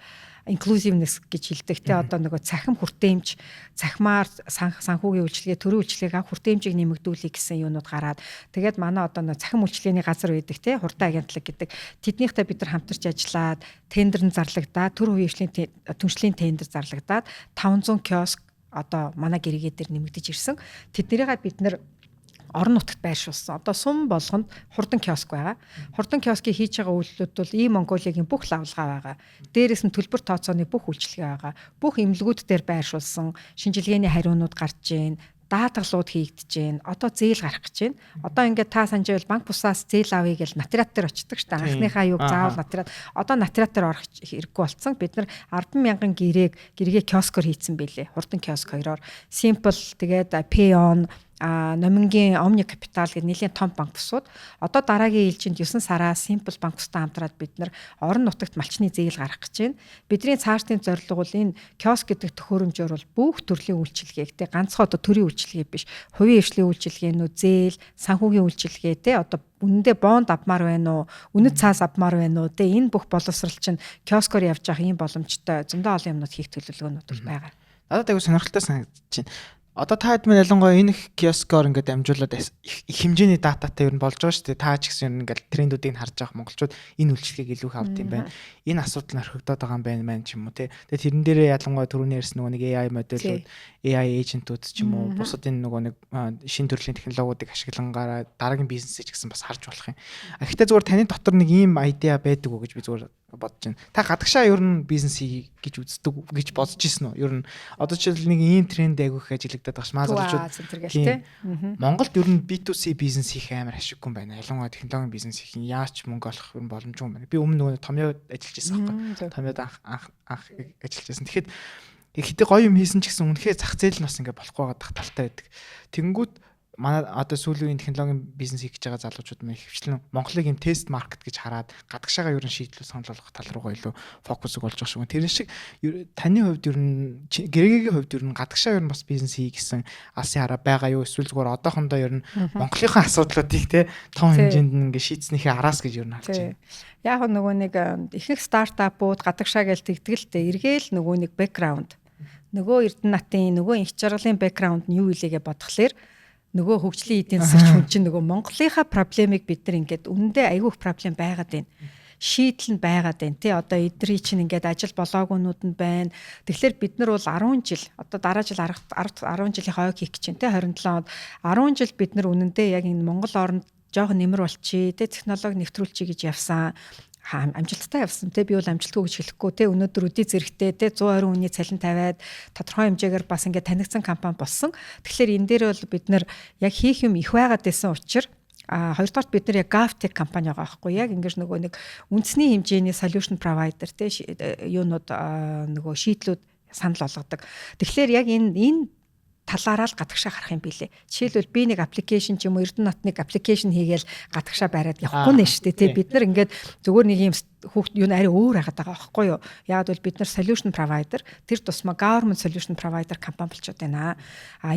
inclusiveness гэж хэлдэг те одоо нөгөө цахим хүртээмж цахимаар санхүүгийн үйлчилгээ төрийн үйлчилгээг авах хүртээмжийг нэмэгдүүлэх гэсэн юунууд гараад тэгээд манай одоо нөгөө цахим үйлчилгээний газар байдаг те хурдан агентлаг гэдэг тэднийхтэй бид нар хамтарч ажиллаад тендер нь зарлагдаад төр хувийн түншлийн тендер зарлагдаад 500 киоск одоо манай гэрээгээ дээр нэмэгдэж ирсэн тэднийгээ бид нар орон нутагт байршуулсан. Одоо сум болгонд хурдан киоск байгаа. Хурдан киоскийг хийж байгаа үйлдэлүүд бол Монголигийн бүх лавлгаа байгаа. Дээрээс нь төлбөр тооцооны бүх үйлчилгээ байгаа. Бүх эмнэлгүүд дээр байршуулсан шинжилгээний хариунууд гарч ийн, даатгалууд хийгдэж ийн. Одоо зээл гарах гэж байна. Одоо ингээд та сандживэл банк бусаас зээл авъя гэж нотариат дээр очдог шүү дээ. Анхныхаа юуг заавал нотариат. Одоо нотариат дээр орох хэрэггүй болсон. Бид нар 10,000 гэрээгээ киоскоор хийцэн байлээ. Хурдан киоск хоёроор Simple тэгээд Payon номингийн Omni Capital гэх нэлийн том банк бусууд одоо дараагийн ээлжинд 9 сараас Simple банк бустай хамтраад бид нар орон нутагт малчны зээл гаргах гэж байна. Бидний цаашдын зорилго бол энэ киоск гэдэг төхөөрөмжөөр бол бүх төрлийн үйлчилгээг те ганцхан одоо төрийн үйлчилгээ биш, хувийн эрхлийн үйлчилгээнүү, зээл, санхүүгийн үйлчилгээ те одоо үнэндээ бонд авмаар байна уу, үнэт цаас авмаар байна уу те энэ бүх боловсрал чинь киоскоор явж явах ийм боломжтой зөндөө олон юмнууд хийх төлөвлөгөөнүүд бол байгаа. Надад айгу сонирхолтой санагдаж байна. Одоо та хэд мэн ялангуяа энэ киоскоор ингээд амжуулаад их хэмжээний дататай ер нь болж байгаа шүү дээ. Та ч гэсэн ингээд трендүүдийг харж байгаа монголчууд энэ үйлчлэгийг илүү их авд юм байна. Энэ асуудал нь орхигдоод байгаа юм байна ч юм уу те. Тэгээд тэрэн дээрээ ялангуяа түрүүний ярьсан нөгөө нэг AI модулууд, AI agent-ууд ч юм уу бусад энэ нөгөө нэг шинэ төрлийн технологиудыг ашиглангаараа дараагийн бизнесээ ч гэсэн бас харж болох юм. Гэхдээ зүгээр таны дотор нэг ийм айдиа байдаг уу гэж би зүгээр бодож байна. Та гадагшаа ер нь бизнес гэж үздэг гэж бодож ирсэн үү? Ер нь одоо ч нэг ийм тренд айгүйх ажиглагдаад байгаа ш. Маазалчууд. Монголд ер нь B2C бизнес хийх амар ашиггүй юм байна. Ялангуяа технологийн бизнес хийх нь яач мөнгө олох юм боломжгүй юм байна. Би өмнө нөгөө Томьёод ажиллаж байсан байхгүй. Томьёод анх ажиллаж байсан. Тэгэхэд ихтэй гоё юм хийсэн ч гэсэн үнэхээр зах зээл нь бас ингээ болохгүй байгаа талтай байдаг. Тэнгүүд манай одоо сүүлийн технологийн бизнес хийж байгаа залуучууд маань хөвчлэн Монголыг юм тест маркет гэж хараад гадагшаага ер нь шийдлүүд санал болгох тал руугаа илүү фокусыг болж байгаа шүү. Тэр шиг таны хувьд ер нь гэрээгийн хувьд ер нь гадагшаа ер нь бас бизнес хий гэсэн алсын хараа байгаа юу? Эсвэл зүгээр одоохондоо ер нь Монголынхаа асуудлуудыг те том хэмжээнд ингээ шийдснийхээ араас гэж ер нь харж байна. Яг нөгөө нэг ихэнх стартапууд гадагшаа гэж тэгдэг л дээ. Эргээл нөгөө нэг бэкграунд нөгөө эрдэнэтийн нөгөө инх жаргалын бэкграунд нь юу илээгээ бодглохлоор нөгөө хөгжлийн эдийн засагч хүн чинь нөгөө Монголынхаа проблемыг бид нар ингээд үнэндээ айгүйх проблем байгаад байна. Шийдэл нь байгаад байна тий. Одоо эдний чинь ингээд ажил болоогоонууд нь байна. Тэгэхээр бид нар бол 10 жил одоо дараа жил 10 жилийн хойг хийх гэж байна тий. 27 онд 10 жил бид нар үнэндээ яг энэ Монгол оронд жоохон нэмэр болчихъя тий. Технологи нэвтрүүлчихье гэж явсан. Амжилттай явсан те би бол амжилтгүй гэж хэлэхгүй те өнөөдөр үдий зэрэгтэй те 120 хүний цалин тавиад тодорхой хэмжээгээр бас ингээд танигдсан компани болсон. Тэгэхээр энэ дээр бол бид нар яг хийх юм их байгаад байсан учраас хоёрдугаар бид нар яг GovTech компани байгаа байхгүй яг ингэж нөгөө нэг үндэсний хэмжээний solution provider те юунууд нөгөө шийдлүүд санал болгодог. Тэгэхээр яг энэ талаараа л гадагшаа гарах юм билэ. Жишээлбэл би нэг аппликейшн ч юм уу Эрдэнэтник аппликейшн хийгээл гадагшаа бариад явахгүй нэ штэ тий. Бид нар ингээд зүгээр нэг юм хүүхд юу арай өөр хагаад байгаа байхгүй юу. Яг бол бид нар solution provider тэр тусмаа government solution provider компани болчиход байна.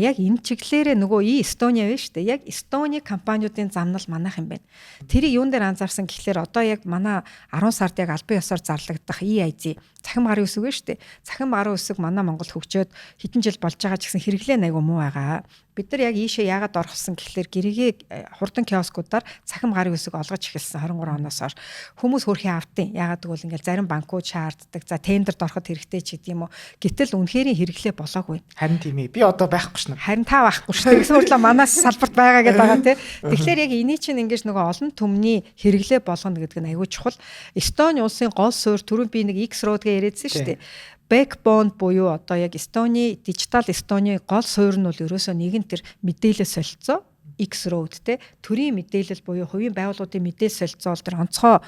Яг энэ чиглэлээрээ нөгөө Estonia байна штэ. Яг Estonia компаниудын замнал манайх юм байна. Тэрийг юун дээр анзаарсан гэхлээр одоо яг манай 10 сард яг албан ёсоор зарлагдах EIZ цахим гарын үсэг байна штэ. Цахим гарын үсэг манай Монгол хөгжөөд хэдэн жил болж байгаа ч гэсэн хэрэглээ айгу муу байгаа. Бид нар яг ийшээ яагаад орохсон гэхлээр гэрээгээ хурдан киоскуудаар цахим гарын үсэг олгож эхэлсэн 23 оноос хойш хүмүүс хөрхийн автын яагаад гэвэл ингээл зарим банкуд шаарддаг за тендерд ороход хэрэгтэй ч гэдэг юм уу гэтэл үнэхэрийн хэрэглээ болоогүй. Харин тийм ээ би одоо байхгүй шнэ. Харин та байхгүй шүү. Тэгсэн мэтлээ манаас салбарт байгаа гэдэг байгаа тий. Тэгэхээр яг эний чинь ингэж нөгөө олон түмний хэрэглээ болгоно гэдэг нь аюул чухал. Эстони улсын гол суурь түрүүн би нэг X road гэж яриадсан шүү дээ. Backbone буюу одоо яг Estonia Digital Estonia гол суурь нь бол ерөөсөө нэгэн тэр мэдээлэл солилцоо X road те төрийн мэдээлэл буюу хувийн байгууллагын мэдээлэл солилцоо бол тэр онцгой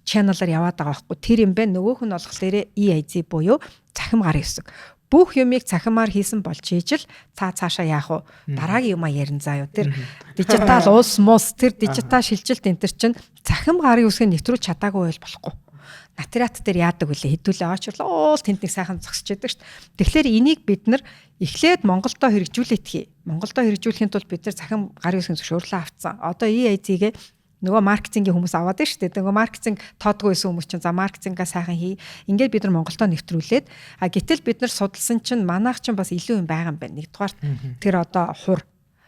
чаналаар яваад байгаа байхгүй тэр юм байна нөгөөх нь болохоор EIZ буюу цахим гарын үсэг бүх юмыг цахимаар хийсэн болж ийж л цаашаа яах вэ? Дараагийн юмаа ярин заа юу. Тэр дижитал улс мус, тэр дижитал шилжилт энэ төр чинь цахим гарын үсгийг нэвтрүүлж чадаагүй байл болохгүй. Натриат дээр яадаг үлээ хэдүүлээ очрлоо тэнд нэг сайхан зогсож яадаг шүү дээ. Тэгэхээр энийг бид нар эхлээд Монголдо хэрэгжүүлээдхий. Монголдо хэрэгжүүлэхийн тулд бид нар цахим гарын үсгийн зөвшөөрлөө авцсан. Одоо EIZ-гээ нөгөө маркетингийн хүмүүс аваад байна шүү дээ. Нөгөө маркетинг тоодгүй байсан хүмүүс чинь за маркетингаа сайхан хий. Ингээд бид нар Монголдо нэвтрүүлээд гэтэл бид нар судалсан чинь манайх чинь бас илүү юм байгаа юм байна. Нэгдүгээр тэр одоо хур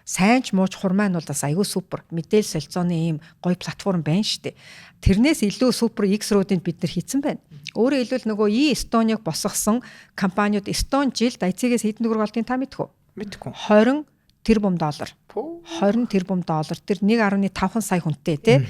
сайн ч мууч хур маань бол бас айгүй супер мэдээлэл солилцооны ийм гоё платформ байна шүү дээ. Тэрнээс илүү супер X-Road-ыг бид нар хийцэн байна. Өөрөөр хэлбэл нөгөө E-Estonia-г босгосон компаниуд Эстон жилд IC-гээс хэдэн төгрөг олдгийг та мэдэх үү? Мэдхгүй. 20 тэрбум доллар. 20 тэрбум доллар. Тэр 1.5 сая хүнтэй тий.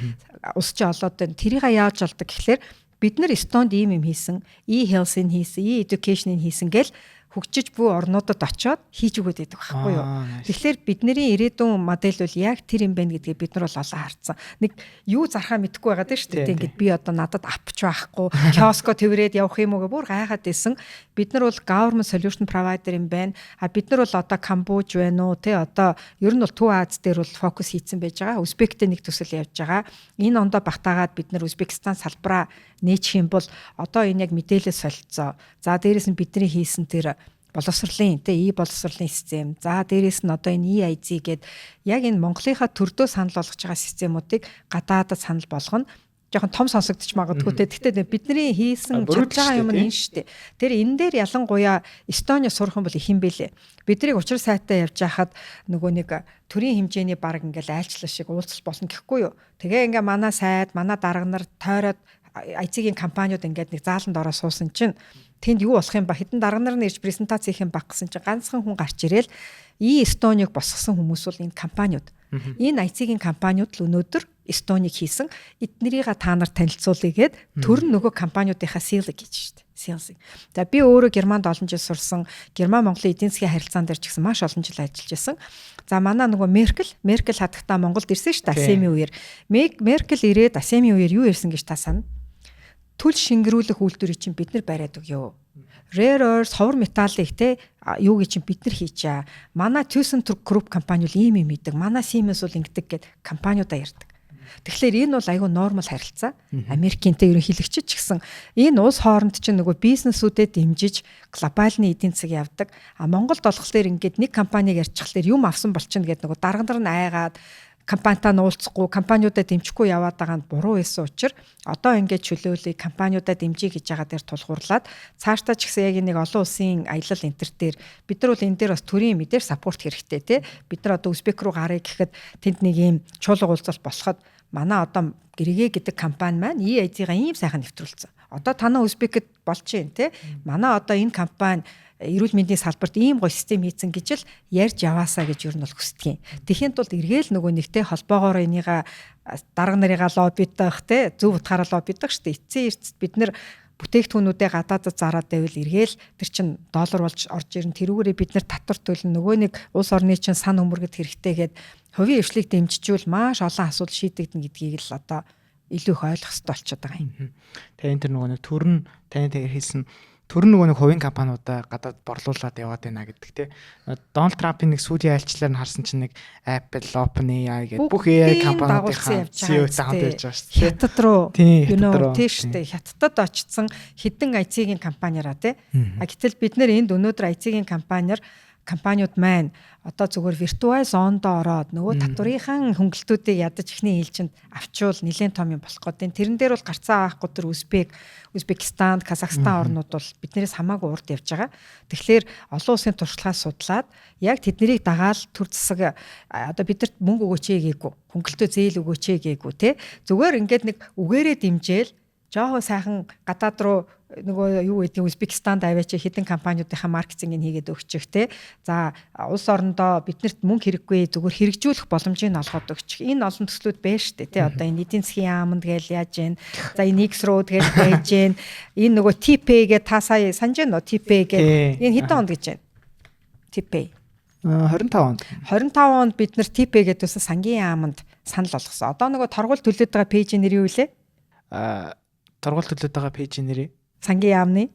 Ус чи олоод байна. Тэрийг яаж олдог гэхлээр бид нар Эстонд ийм юм хийсэн, E-Health-ийг хийсэн, E-Education-ийг хийсэн гэл хөгжиж буй орнуудад очиод хийж өгöd байдаг байхгүй юу. Тэгэхээр бидний ирээдүйн модель бол яг тэр юм байна гэдгийг бид нар бол олон харцсан. Нэг юу зархаа мэдэхгүй байгаад байна шүү дээ. Ингээд би одоо надад апч байхгүй, киоско төврээд явах юм уу гэ бүр гайхаад байсан. Бид нар бол government solution provider юм байна. Бид нар бол одоо Камбож байна уу те одоо ер нь бол Төв Аз дээр бол фокус хийцэн байж байгаа. Узбектэй нэг төсөл явж байгаа. Энэ ондоо багтаагаад бид нар Узбекистан салбараа нээчих юм бол одоо энэ яг мэдээлэл солилцоо. За дээрэс нь бидний хийсэн тэр боловсролын боловсролын систем. За дээрэс нь одоо энэ EIZ гээд яг энэ Монголынхаа төрдөө санал болгож байгаа системүүдийг гадаадад санал болгоно. Жохон том сонсогдож магадгүй те. Гэхдээ бидний хийсэн чадж байгаа юм нь энэ шүү дээ. Тэр энэ дээр ялангуяа Эстони сурах юм бол их юм бэлээ. Бидний учир сайтаа явж хахад нөгөө нэг төрийн хэмжээний баг ингээл айлчлал шиг уулзах болно гэхгүй юу. Тэгээ ингээ манай сайд, манай дарга нар тойроод IC-ийн компаниуд ингээд нэг зааланд ороо суусан чинь тэнд юу болох юм ба хэдэн дарга нар нэрж презентац хийх юм ба гэсэн чинь ганцхан хүн гарч ирээл E-Estonia-г босгосон хүмүүс бол энэ компаниуд. Энэ IC-ийн компаниуд л өнөөдөр Estonia-г хийсэн эднэрийг та нарт танилцуулъя гэд төр нь нөгөө компаниудынхаа sales гэж шүү дээ. Sales. За би өөрөө Германд олон жил сурсан. Герман Монголын эдийн засгийн харилцаан дээр ч гэсэн маш олон жил ажиллаж байсан. За манай нөгөө Меркель хатагтаа Монголд ирсэн шүү дээ Асеми үеэр. Меркель ирээд Асеми үеэр юу ирсэн гэж та сана? Түл шингэрүүлэх үйлдвэрийг чинь бид нар бариад өгөө. Rare earth, ховор металлыг те юу гэж чинь бид нар хийчээ. Манай ThyssenKrupp Group компани бол ийм юм идэг. Манай Siemens бол ингэдэг гэд компаниудаа ярьдаг. Тэгэхээр энэ бол айгүй нормал харилцаа. Америкийнтэй ерөнхийлөгчд ч гэсэн энэ улс хооронд чинь нөгөө бизнесүүдэд дэмжиж глобальны эдийн засаг явдаг. Монголд болохоор ингээд нэг компаниг ярьчихлаар юм авсан болчихно гэдэг нөгөө дарга нар нь айгаад компанитаа нуулцахгүй, компаниудаа дэмжихгүй яваад байгаа нь буруу байсан учраас одоо ингээд чөлөөлөе, компаниудаа дэмжиж гэж байгаа дээр тулгуурлаад цаашдаа ч гэсэн яг нэг олон улсын аялал энтер дээр бид нар бол энэ дээр бас төрийн мэдээр саппорт хэрэгтэй тий. Бид нар одоо Узбек руу гарыг гэхэд тэнд нэг ийм чуулга уулзалт болоход манай одоо Гэргээ гэдэг компани маань EIZ-га ийм сайхан нэвтрүүлсэн. Одоо танаа Узбекэд болж байна тий. Манай одоо энэ компани эрүүл мэндийн салбарт ийм гоё систем хийцэн гэж л ярьж яваасаа гэж юу нь бол хүсдэг юм. Тэхийн тулд эргээл нөгөө нэгтэй холбоогоор энийга дарга нарыгаа лоббидах те зөв утгаараа лоббидах штэ. Эцсийн эртцэд бид нэр бүтээгдэхүүнүүдээ гадаадд зараад байвал эргээл тэр чин доллар болж орж ирнэ. Тэрүүгээрээ бид нар татвар төлнө. Нөгөө нэг улс орны чин сан өмөргөд хэрэгтэйгээд хувийн хвшлийг дэмжижүүл маш олон асуудал шийдэгдэн гэдгийг л одоо илүү их ойлгох хэрэгтэй болчиход байгаа юм. Тэгээ энэ тэр нөгөө нэг төрн таны тэгээ хэлсэн төр нөгөө нэг хувийн компаниудаа гадаад борлуулад яваад байна гэдэг тий. Дональд Трампын нэг сүүлийн айлчлалаар нь харсан чинь нэг Apple, OpenAI гэдэг бүх AI компаниудын CEO-тэй хамт байж байгаа шүү дээ. Хятад руу тий шүү дээ. Хятадд очсон хэдэн IC-ийн компаниараа тий. Гэтэл бид нэр энд өнөөдөр IC-ийн компаниуд маань одоо зүгээр виртуал зоондоо ороод нөгөө татврынхан хөнгөлтүүдийг ядаж ихний ээлжинд авчвал нэлээд том юм болох гэдэг. Тэрэн дээр бол гарцаа авахгүй тэр Узбекистан, Казахстан орнууд бол биднээс хамаагүй урд явж байгаа. Тэгэхээр олон улсын туршлагаас судлаад яг тэднийг дагаал төр засаг одоо бидэрт мөнгө өгөөч гээгүй, хөнгөлтөө зээл өгөөч гээгүй те. Зүгээр ингээд нэг үгээрээ дэмжээл жоохон сайхан гадаад руу нөгөө юу гэдэг Узбекистанд аваач хэдэн компаниудынхаа маркетингийг хийгээд өгчих те. За улс орондоо биднэрт мөнгө хэрэггүй зүгээр хэрэгжүүлэх боломжийг олгоод өгчих. Энэ олон төслүүд байна шүү дээ те. Одоо энэ эдийн засгийн яамд гээл яаж гэн. За энэ X-Road гээл байж гэн. Энэ нөгөө TPay гээ та сая санаж байна уу? TPay гээ. Энэ хэдэн онд гэж байна? TPay 25 онд. 25 онд бид нар TPay гэдэг үсэн сангийн яамд санал болгосон. Одоо нөгөө торгуул төлөөд байгаа пэйжийн нэр юу вэ? Торгуул төлөөд байгаа пэйжийн нэр сангийн яамны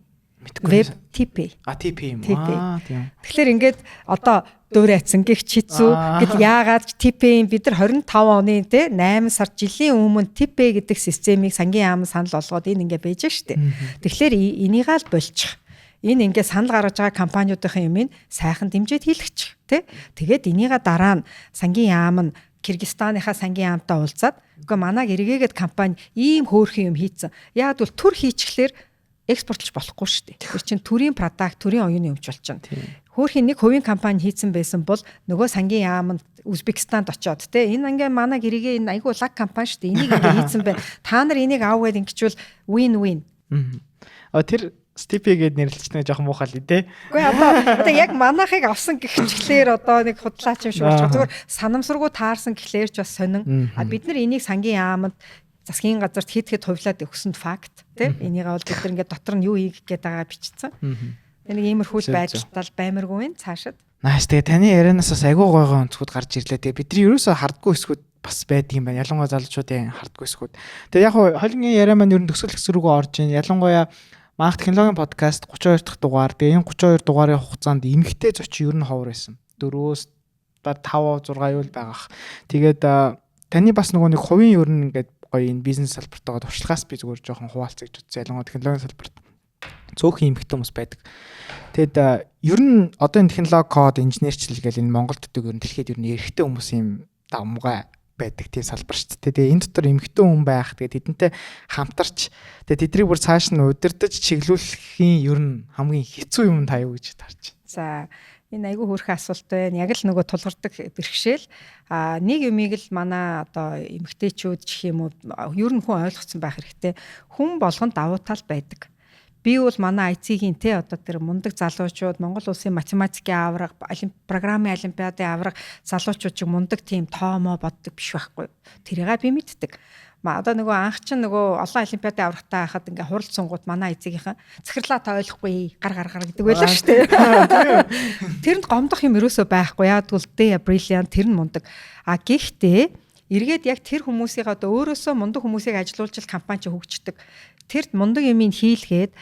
Web TP. TP юм. Тийм. Тийм. Тэгэхээр ингээд одоо дөөрэ атсан гих чизүү гэд яагаад TP бид нар 25 оны 8 сар жилийн өмнө TP гэдэг системийг сангийн яам санал болгоод энэ ингээд байж штэ. Тэгэхээр энийгээ л болчих. Энэ ингээд санал гаргаж байгаа компаниудын юмыг сайхан дэмжиж хийлгчих тий. Тэгээд энийгээ дараа нь сангийн яам нь Кыргызстанынхаа сангийн яамтай уулзаад үгүй манайг эргээгээд компани ийм хөөрхөн юм хийцэн. Яг бол төр хийчихлээр экспортлж болохгүй шүү дээ. Тэр чинь төрийн продакт, төрийн оюуны өмч болчихно. Хөөрхийн нэг хувийн компани хийцэн байсан бол нөгөө сангийн яамд Узбекистанд очиод те энэ ингээ манайг эргээ энэ айгүй лаг компани шүү дээ. Энийг ингээ хийцэн байна. Та нар энийг аавгээд ингэчвэл win-win. Тэр Стипи гээд нэрлэлчнээ жоохон муухай л дээ. Үгүй одоо яг манайхыг авсан гихчлэр одоо нэг худлаач юм шиг болчих. Зүгээр санамсаргуу таарсан гэхлээр ч бас сонин. Бид нар энийг сангийн яамд засгийн газарт хэд хувлаад өгсөн факт тийм энийгээ бол бид нар ингээд дотор нь юу хийх гээд байгаа бичсэн. Нэг иймэрхүү байдалтай баймиргүй цаашид. Нааш тэгээ таны ярианаас бас айгүй гойгоо өнцгүүд гарч ирлээ. Тэгээ бидний ерөөсөө хардггүй эсгүүд бас байдаг юм байна. Ялангуяа залуучуудын хардггүй эсгүүд. Тэгээ яг хойлонгийн яриа маань ер нь төсөл хэсэг рүүгээ орж ийн. Ялангуяа Манх технологийн подкаст 32 дахь дугаар. Тэгээ энэ 32 дугаарын хугацаанд эмэгтэй зочин ер нь ховор байсан. 4-өөс 5 6 юу л байгаах. Тэгээд таны бас нөгөө нэг хувийн ер нь ингээд гоё энэ бизнес салбартаа туршлагаас би зүгээр жоохон хуваалцаж үзсэн. Ялангуяа технологийн салбарт цөөхөн эмэгтэй хүмүүс байдаг. Тэгэд ер нь одоо энэ технологи код инженерчлэл гэл энэ Монголд төдөг ер нь дэлхийд ер нь эрэгтэй хүмүүс юм давмгай байдаг тийм салбар шүү дээ. Тэгээ энэ дотор эмэгтэй хүн байх. Тэгээ тэдэнтэй хамтарч тэгээ тэднийг бүр цааш нь удирдах чиглүүлэхийн ер нь хамгийн хэцүү юм та юу гэж тарж байна. За энэ айгүй хөөрхөн асуулт байна. Яг л нөгөө тулгардаг бэрхшээл. Нэг юмыг л манай одоо эмэгтэйчүүд гэх юм уу ер нь хүн ойлгоцсон байх хэрэгтэй. Хүн болгонд давуу тал байдаг. Би бол манай IC-ийн те одоо тэр мундаг залуучууд Монгол улсын математикийн авраг, программын олимпиадын авраг залуучууд ч мундаг тийм тоомоо боддог биш байхгүй. Тэрийгээ би мэддэг. Одоо нөгөө анх чинь нөгөө олон олимпиадын аврагтай хахад ингээ хурал сунгууд манай IC-ийнхэн захирлаа та ойлгохгүй гар гэдэг байлаа шүү дээ. Тэрэнд гомдох юм ерөөсөө байхгүй. Яг бол brilliant тэр нь мундаг. Гэхдээ эргээд яг тэр хүмүүсийг одоо өөрөөсөө мундаг хүмүүсийг ажилуулж компани ч хөгждөг. Тэр мундаг юмыг хийлгээд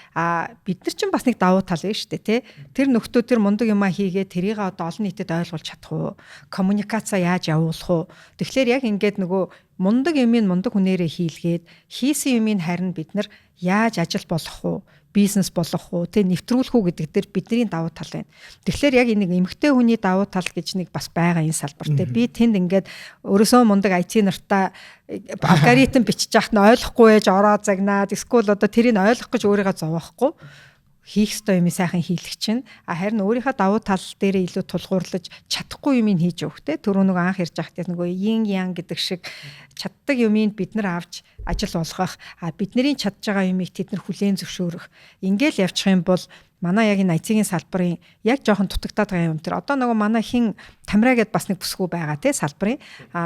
бид нар ч бас нэг давуу тал байна шүү дээ тий. Тэр нөхдөө тэр мундаг юмаа хийгээд тэрийг одоо олон нийтэд ойлгуулж чадах уу? Коммуникаца яаж явуулах уу? Тэгэхээр яг ингээд нөгөө мундаг юмыг мундаг хүнээрээ хийлгээд хийсэн юмыг харин бид нар яаж ажил болох уу? Бизнес болох уу, тэ нэвтрүүлэх үү гэдэг дээр бидний давуу тал байна. Тэгэхээр яг нэг эмэгтэй хүний давуу тал гэж нэг бас байгаа энэ салбар тэ. Би тэнд ингээд өөрөөсөө мундаг IT нартаа алгоритм бичиж яхад нь ойлгохгүй байж ороод загнаад эсвэл одоо тэрийг ойлгох гэж өөрийгөө зовоохгүй хийх ёстой юм сайхан хийлгэх чинь харин өөрийнхөө давуу тал дээр илүү тулгуурлаж чадахгүй юмыг хийж өгөхтэй түрүү нэг анх ярьж байхдаа нөгөө yin yang гэдэг шиг чаддаг юмыг бид нар авч ажил болгох бидний чадж байгаа юмыг тэд нар хүлээн зөвшөөрөх ингээл явчих юм бол манай яг энэ IT-ийн салбарын яг жоохон дутагдаад байгаа юм тэр одоо нөгөө манай хин Тамира гэдээ бас нэг бүсгүй байгаа тий салбарын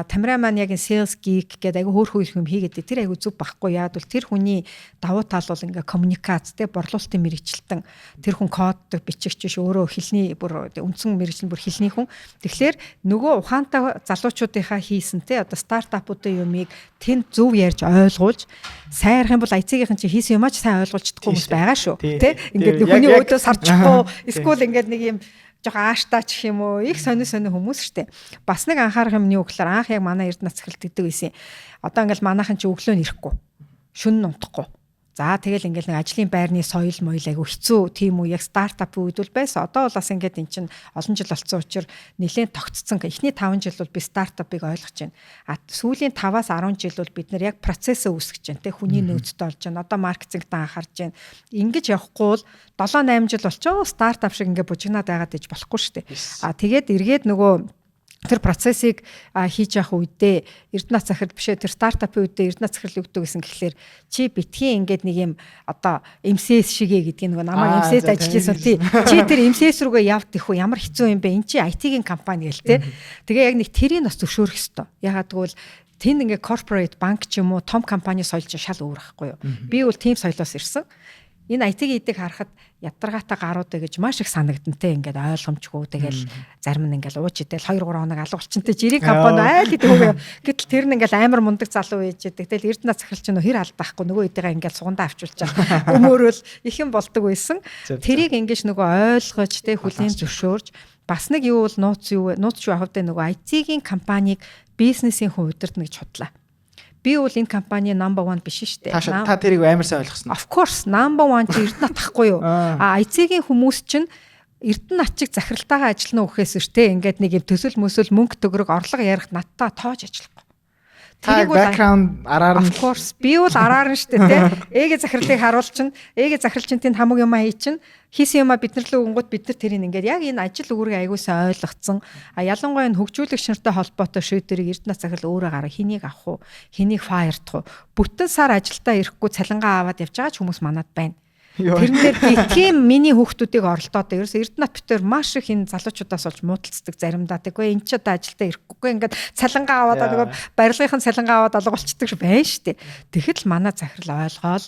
Тамира маань яг энэ sales geek гэдэг айгу хөөрхөн юм хийгээд тэр айгу зүв байхгүй яад бол тэр хүний давуу тал бол ингээ коммуникац тий борлуулалтын мэрэгчлэлтэн тэр хүн код бичих биш өөрөө хэлний бүр үндсэн мэрэгчлэн бүр хэлний хүн тэгэхээр нөгөө ухаантай залуучуудынхаа хийсэн тий одоо стартапуудын юмыг тэнд зөв ярьж ойлгуулж сайн ярих юм бол IT-ийн чинь хийсэн юмаа ч сайн ойлгуулж чадахгүй хүмүүс байгаа шүү тий ингээд хүний өөдөө сарчихгүй эсвэл ингээд нэг юм жоохон ааштай ч юм уу их сони хүмүүс штэ бас нэг анхаарах юм нь юу гэхээр анх яг манай Эрдэнэс захиралддаг байсан одоо ингээл манайхан чи өглөө нэрэхгүй шүн нунтахгүй за тэгэл ингээл нэг ажлын байрны соёл моёл айгу хэцүү тийм үү яг стартапын үед бол байсан одоо бол бас ингээд эн чин олон жил болсон учраас нэлээд тогтцсон эхний 5 жил бол би стартапыг ойлгож байна сүүлийн 5-аас 10 жил бол бид нар яг процессыг үүсгэж байна те хүний нөөцтэй болж байна одоо маркетингт анхаарж байна ингэж явахгүй бол 7-8 жил болчоо стартап шиг ингээд бужигнаад байгаад иж болохгүй шүү дээ тэгээд эргээд нөгөө тэр процессыг хийж явах үедээ Эрдэнэс захирал бишээ тэр стартапын үедээ Эрдэнэс захирал өгдөг гэсэн гэхэлэр чи битгий ингээд нэг юм одоо MCS шигээ гэдгийг нөгөө намайг MCS ажиллажсэн тий чи тэр MCS рүүгээ явд гэхүү ямар хэцүү юм бэ эн чи IT-ийн компани гэл тий тэгээ яг нэг тэрийг бас зөвшөөрөх ёстой ягаад гэвэл тэнд ингээд corporate банк ч юм уу том компани соёл чинь шал өөр байхгүй юу би бол team соёлоос ирсэн Энэ IT-ийн эдэг харахад ядаргаатай гаруудаа гэж маш их санагдантэй ингээд ойлгомжгүй тэгэл зарим нь ингээд ууж идэл 2 3 хоног алга болчихонтэй жирийн компани айл гэдэг үгүй. Гэтэл тэр нь ингээд амар мундаг залуу байж идэг. Тэгэл Эрдэнэ захиралч нь хэр алдаахгүй нөгөө эдгээ ингээд сугандаа авчулчаад өмөөрөл их юм болдог байсан. Тэрийг ингээд нөгөө ойлгож тэ хүлийн зөвшөөрж бас нэг юу бол нууц юу авахд нөгөө IT-ийн компанийг бизнесийн хувьд нэг чудлаа. Би бол энэ компани number 1 биш шүү дээ. Та тэрийг амар сайн ойлгосон. Of course number 1 чи Эрдэнэ тахгүй юу? IT-ийн хүмүүс чинь Эрдэнэ ачиг захиралтайгаа ажиллана үхээс өртөө ингээд нэг юм төсөл мөсөл мөнгө төгрөг орлого ярих надтай тоож ажиллахгүй. Тэрийг бол background араар нь of course би бол араар нь шүү дээ тий. Эгээ захирлыг харуулчин, эгээ захирлчин тэнд хамаг юм хий чин хийсэн юм бид нар л өгөнгөт бид нар тэрийг ингээд яг энэ ажил үүрэг аягуулсан ойлгоцсон. Ялангуяа энэ хөгжүүлэх шинжтэй холбоотой шийдвэрийг Эрдэнэ захирал өөрөө гараа хэнийг авах уу, хэнийг файрдах уу. Бүтэн сар ажилдаа ирэхгүй цалингаа аваад явж байгаа ч хүмүүс манад байна. Тэрнээр би тийм миний хүүхдүүдийг оролдоод ерөөс Эрдэнэт битэр маш их энэ залуучуудаас болж муудалцдаг заримдаа тэггүй энэ ч одоо ажилдаа ирэхгүй ингээд цалингаа аваад нөгөө барилгын цалингаа аваад алга болчихдаг ш байна штэ. Тэгэхэд л манай захирал ойлгоол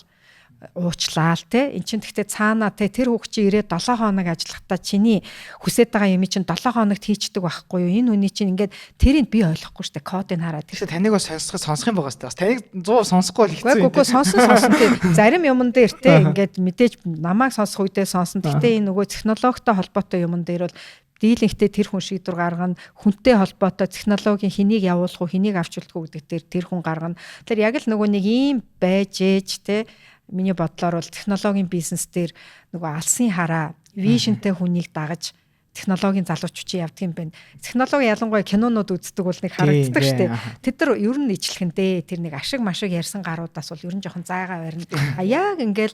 уучлаа л те эн чин гэхдээ цаана те тэр хүүхд чи ирээд 7 хоног ажиллахдаа чиний хүсэж байгаа юм чин 7 хоногт хийчдэг байхгүй юу энэ хүний чин ингээд тэрийг би ойлгохгүй штэ кодыг хараад тэгэхээр таныг бас сонсох юм байгаа штэ бас таныг 100 сонсохгүй бол хэцүү юм. Үгүй сонсон те зарим юмн дээр те ингээд мэдээж намайг сонсох үедээ сонсон. Гэхдээ энэ нөгөө технологитой холбоотой юмн дээр бол дийлэнхтэй тэр хүн шийдвэр гаргана, хүнтэй холбоотой технологийн хэнийг явуулах уу, хэнийг авч үлдэх үү гэдэг дээр тэр хүн гаргана. Тэгэхээр яг л нөгөө нэг ийм байж ээж те миний бодлоор бол технологийн бизнес дээр нөгөө алсын хараа, вижнтэй хүнийг дагаж технологийн залуучууд явдаг юм байна. Технологи ялангуяа кинонууд үздэг бол нэг харагддаг шүү дээ. Тэд нар ер нь ижлэхэндээ тэр нэг ашиг машиг ярьсан гаруудаас бол ер нь жоохон зайгаа барина. Яг ингээл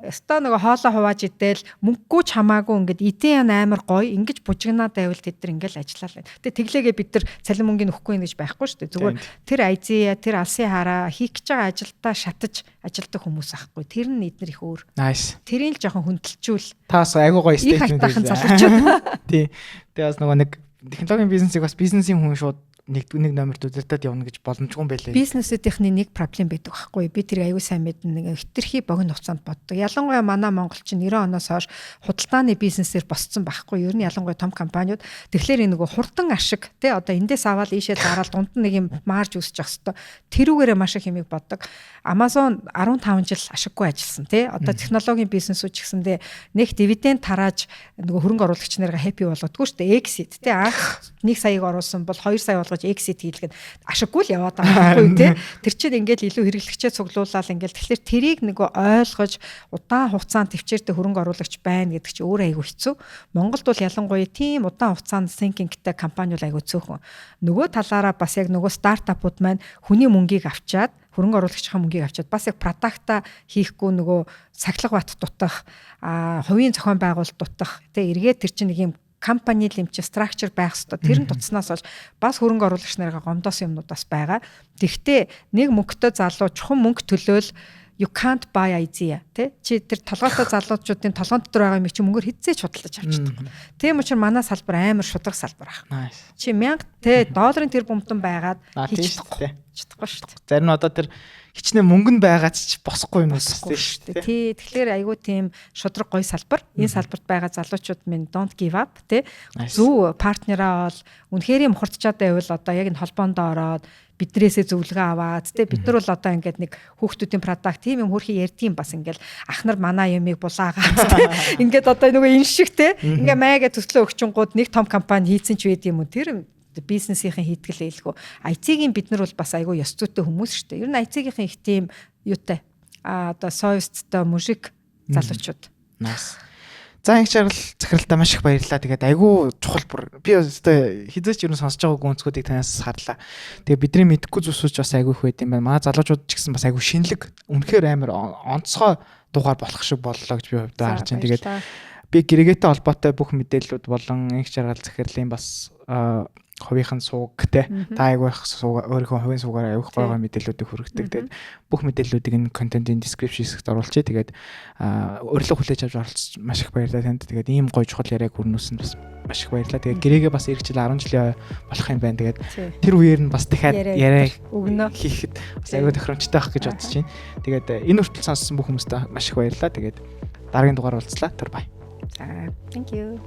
өстой нөгөө хоолоо хувааж идэл мөнгөгүй ч хамаагүй ингээд идея амар гоё ингэж бужигнаад байвал тэд нар ингээл ажиллаа. Тэгээ тэглээгээ бид нар цалин мөнгөний өгөхгүй юм гэж байхгүй шүү дээ. Зүгээр тэр IZ тэр алсын хараа хийх гэж байгаа ажилдаа шатаж ажилддаг хүмүүс ахгүй. Тэр нь эднэр их өөр. Nice. Тэрийг л жоохон хүндэлжүүл. Таас айгуу гоё statement байлаа. Тий. Тэгээ бас нөгөө нэг технологийн бизнесийг бас бизнесийн хүн шууд нэг номерт удирдах явна гэж боломжгүй юм байлээ. Бизнесүүдийнхний нэг проблем байдаг байхгүй. Би тэр аюу сайн мэднэ нэг хитрхи богино хугацаанд боддог. Ялангуяа манай монголчин 90 оноос хойш худалдааны бизнесээр босцсон байхгүй. Ер нь ялангуяа том компаниуд тэгэхээр нөгөө хурдан ашиг тий одоо эндээс аваад ийшээ зараад дунд нь нэг юм марж үсэж явах хэвээр тэрүүгээрээ маш их хэмиг боддог. Amazon 15 жил ашиггүй ажилласан тий одоо технологийн бизнесүүд ч гэсэндээ нэг дивиденд тарааж нөгөө хөрөнгө оруулагч нарыг happy болгодгүй шүү дээ. Exit тий анх 1 саяыг оруулсан бол 2 сая болгож exit хийлгээд ашиггүй л яваад байгаа байхгүй тий. Тэр чинь ингээд илүү хэрэглэгчээ цуглуулаад ингээд тэгэхээр тэрийг нөгөө ойлгож удаан хугацаанд төвчээртэй хөрөнгө оруулагч байна гэдэг чинь өөрөө айгүй хэцүү. Монголд бол ялангуяа тийм удаан хугацаанд thinkingтэй компаниуд айгүй цөөхөн. Нөгөө талаараа бас яг нөгөө стартапууд маань хүний мөнгийг авчаад хөрөнгө оруулагчийн мөнгийг авчаад бас яг продакта хийхгүй нөгөө сахилга бат дутах, хувийн зохион байгуулалт дутах тий эргээд тэр чинь нэг юм компани лимч structure байх хэвээр тэр нь туцснаас болж бас хөрөнгө оруулагч нарыг гомдоосон юмнууд бас байгаа. Тэгэхдээ нэг мөнгөтэй залуу чухам мөнгө төлөөл you can't buy idea тий чи тэр толгойтой залуучуудын толгойн дотор байгаа юм чи мөнгөөр хизээч худалдаж авч чаддаг. Тийм учраас манай салбар амар шудраг салбар байна. Чи 1000 тий долларын тэр бомтон байгаад хийчихгүй шүү дээ. Зарим нь одоо тэр хичнээн мөнгө нь байгаа ч босхгүй юм уу шүү дээ. Тий тэгэхээр айгүй тийм шудраг гоё салбар. Энэ салбарт байгаа залуучууд минь don't give up тий зөв партнераа бол үнэхээр мухардчаад байвал одоо яг энэ холбоондоо ороод биднээсээ зөвлөгөө аваад тий бид нар бол одоо ингээд нэг хүүхдүүдийн продакт тийм юм хөрхи ярьдгийн бас ингээд ах нар манай ямиг булаагаад тий ингээд одоо нөгөө энэ шиг тий ингээд маяга төслөө өгчөнгүүд нэг том компани хийцэн ч байд юм уу тэр бизнесийн хийтгэл ээлгүй. IT-ийн бид нар бол бас айгүй ёс зүйтэй хүмүүс шүү дээ. Ер нь IT-ийн их тийм юутай одоо совесттой мужик залуучууд. Nice. За их жаргал захиралтай маш их баярлалаа. Тэгээд айгүй чухал бүр би өстой хизээч ер нь сонсож байгаа гүнзгүүдийг танаас харлаа. Тэгээд бидний мэдэхгүй зүйлсүүд бас айгүй их байд юм байна. Манай залуучууд ч гэсэн бас айгүй шинэлэг үнэхээр амар онцгой дугаар болох шиг боллоо гэж би хувьдаа харж байна. Тэгээд би гэрээтэй холбоотой бүх мэдээллүүд болон их жаргал захирлын бас хувийнхан сууг те та айгүй их сууг өөрийнхөө хувийн суугаар айгүй гоё мэдээллүүдийг хүргэдэг. Тэгээд бүх мэдээллүүдийг энэ контентын description хэсэгт оруулчих. Тэгээд урилга хүлээж авч оролцож маш их баярлалаа танд. Тэгээд ийм гоё чухал яриаг хүрнүүлсэн бас маш их баярлалаа. Тэгээд гэрээгээ бас ирэх жил 10 жилийн болох юм байна. Тэгээд тэр үеэр нь бас дахиад яриа өгнө хийхэд бас айгүй тохиромжтой байх гэж бодож байна. Тэгээд энэ хүртэл сонссон бүх хүмүүстээ маш их баярлалаа. Тэгээд Дараагийн дугаар уулзлаа. Тэр бай. За, thank you.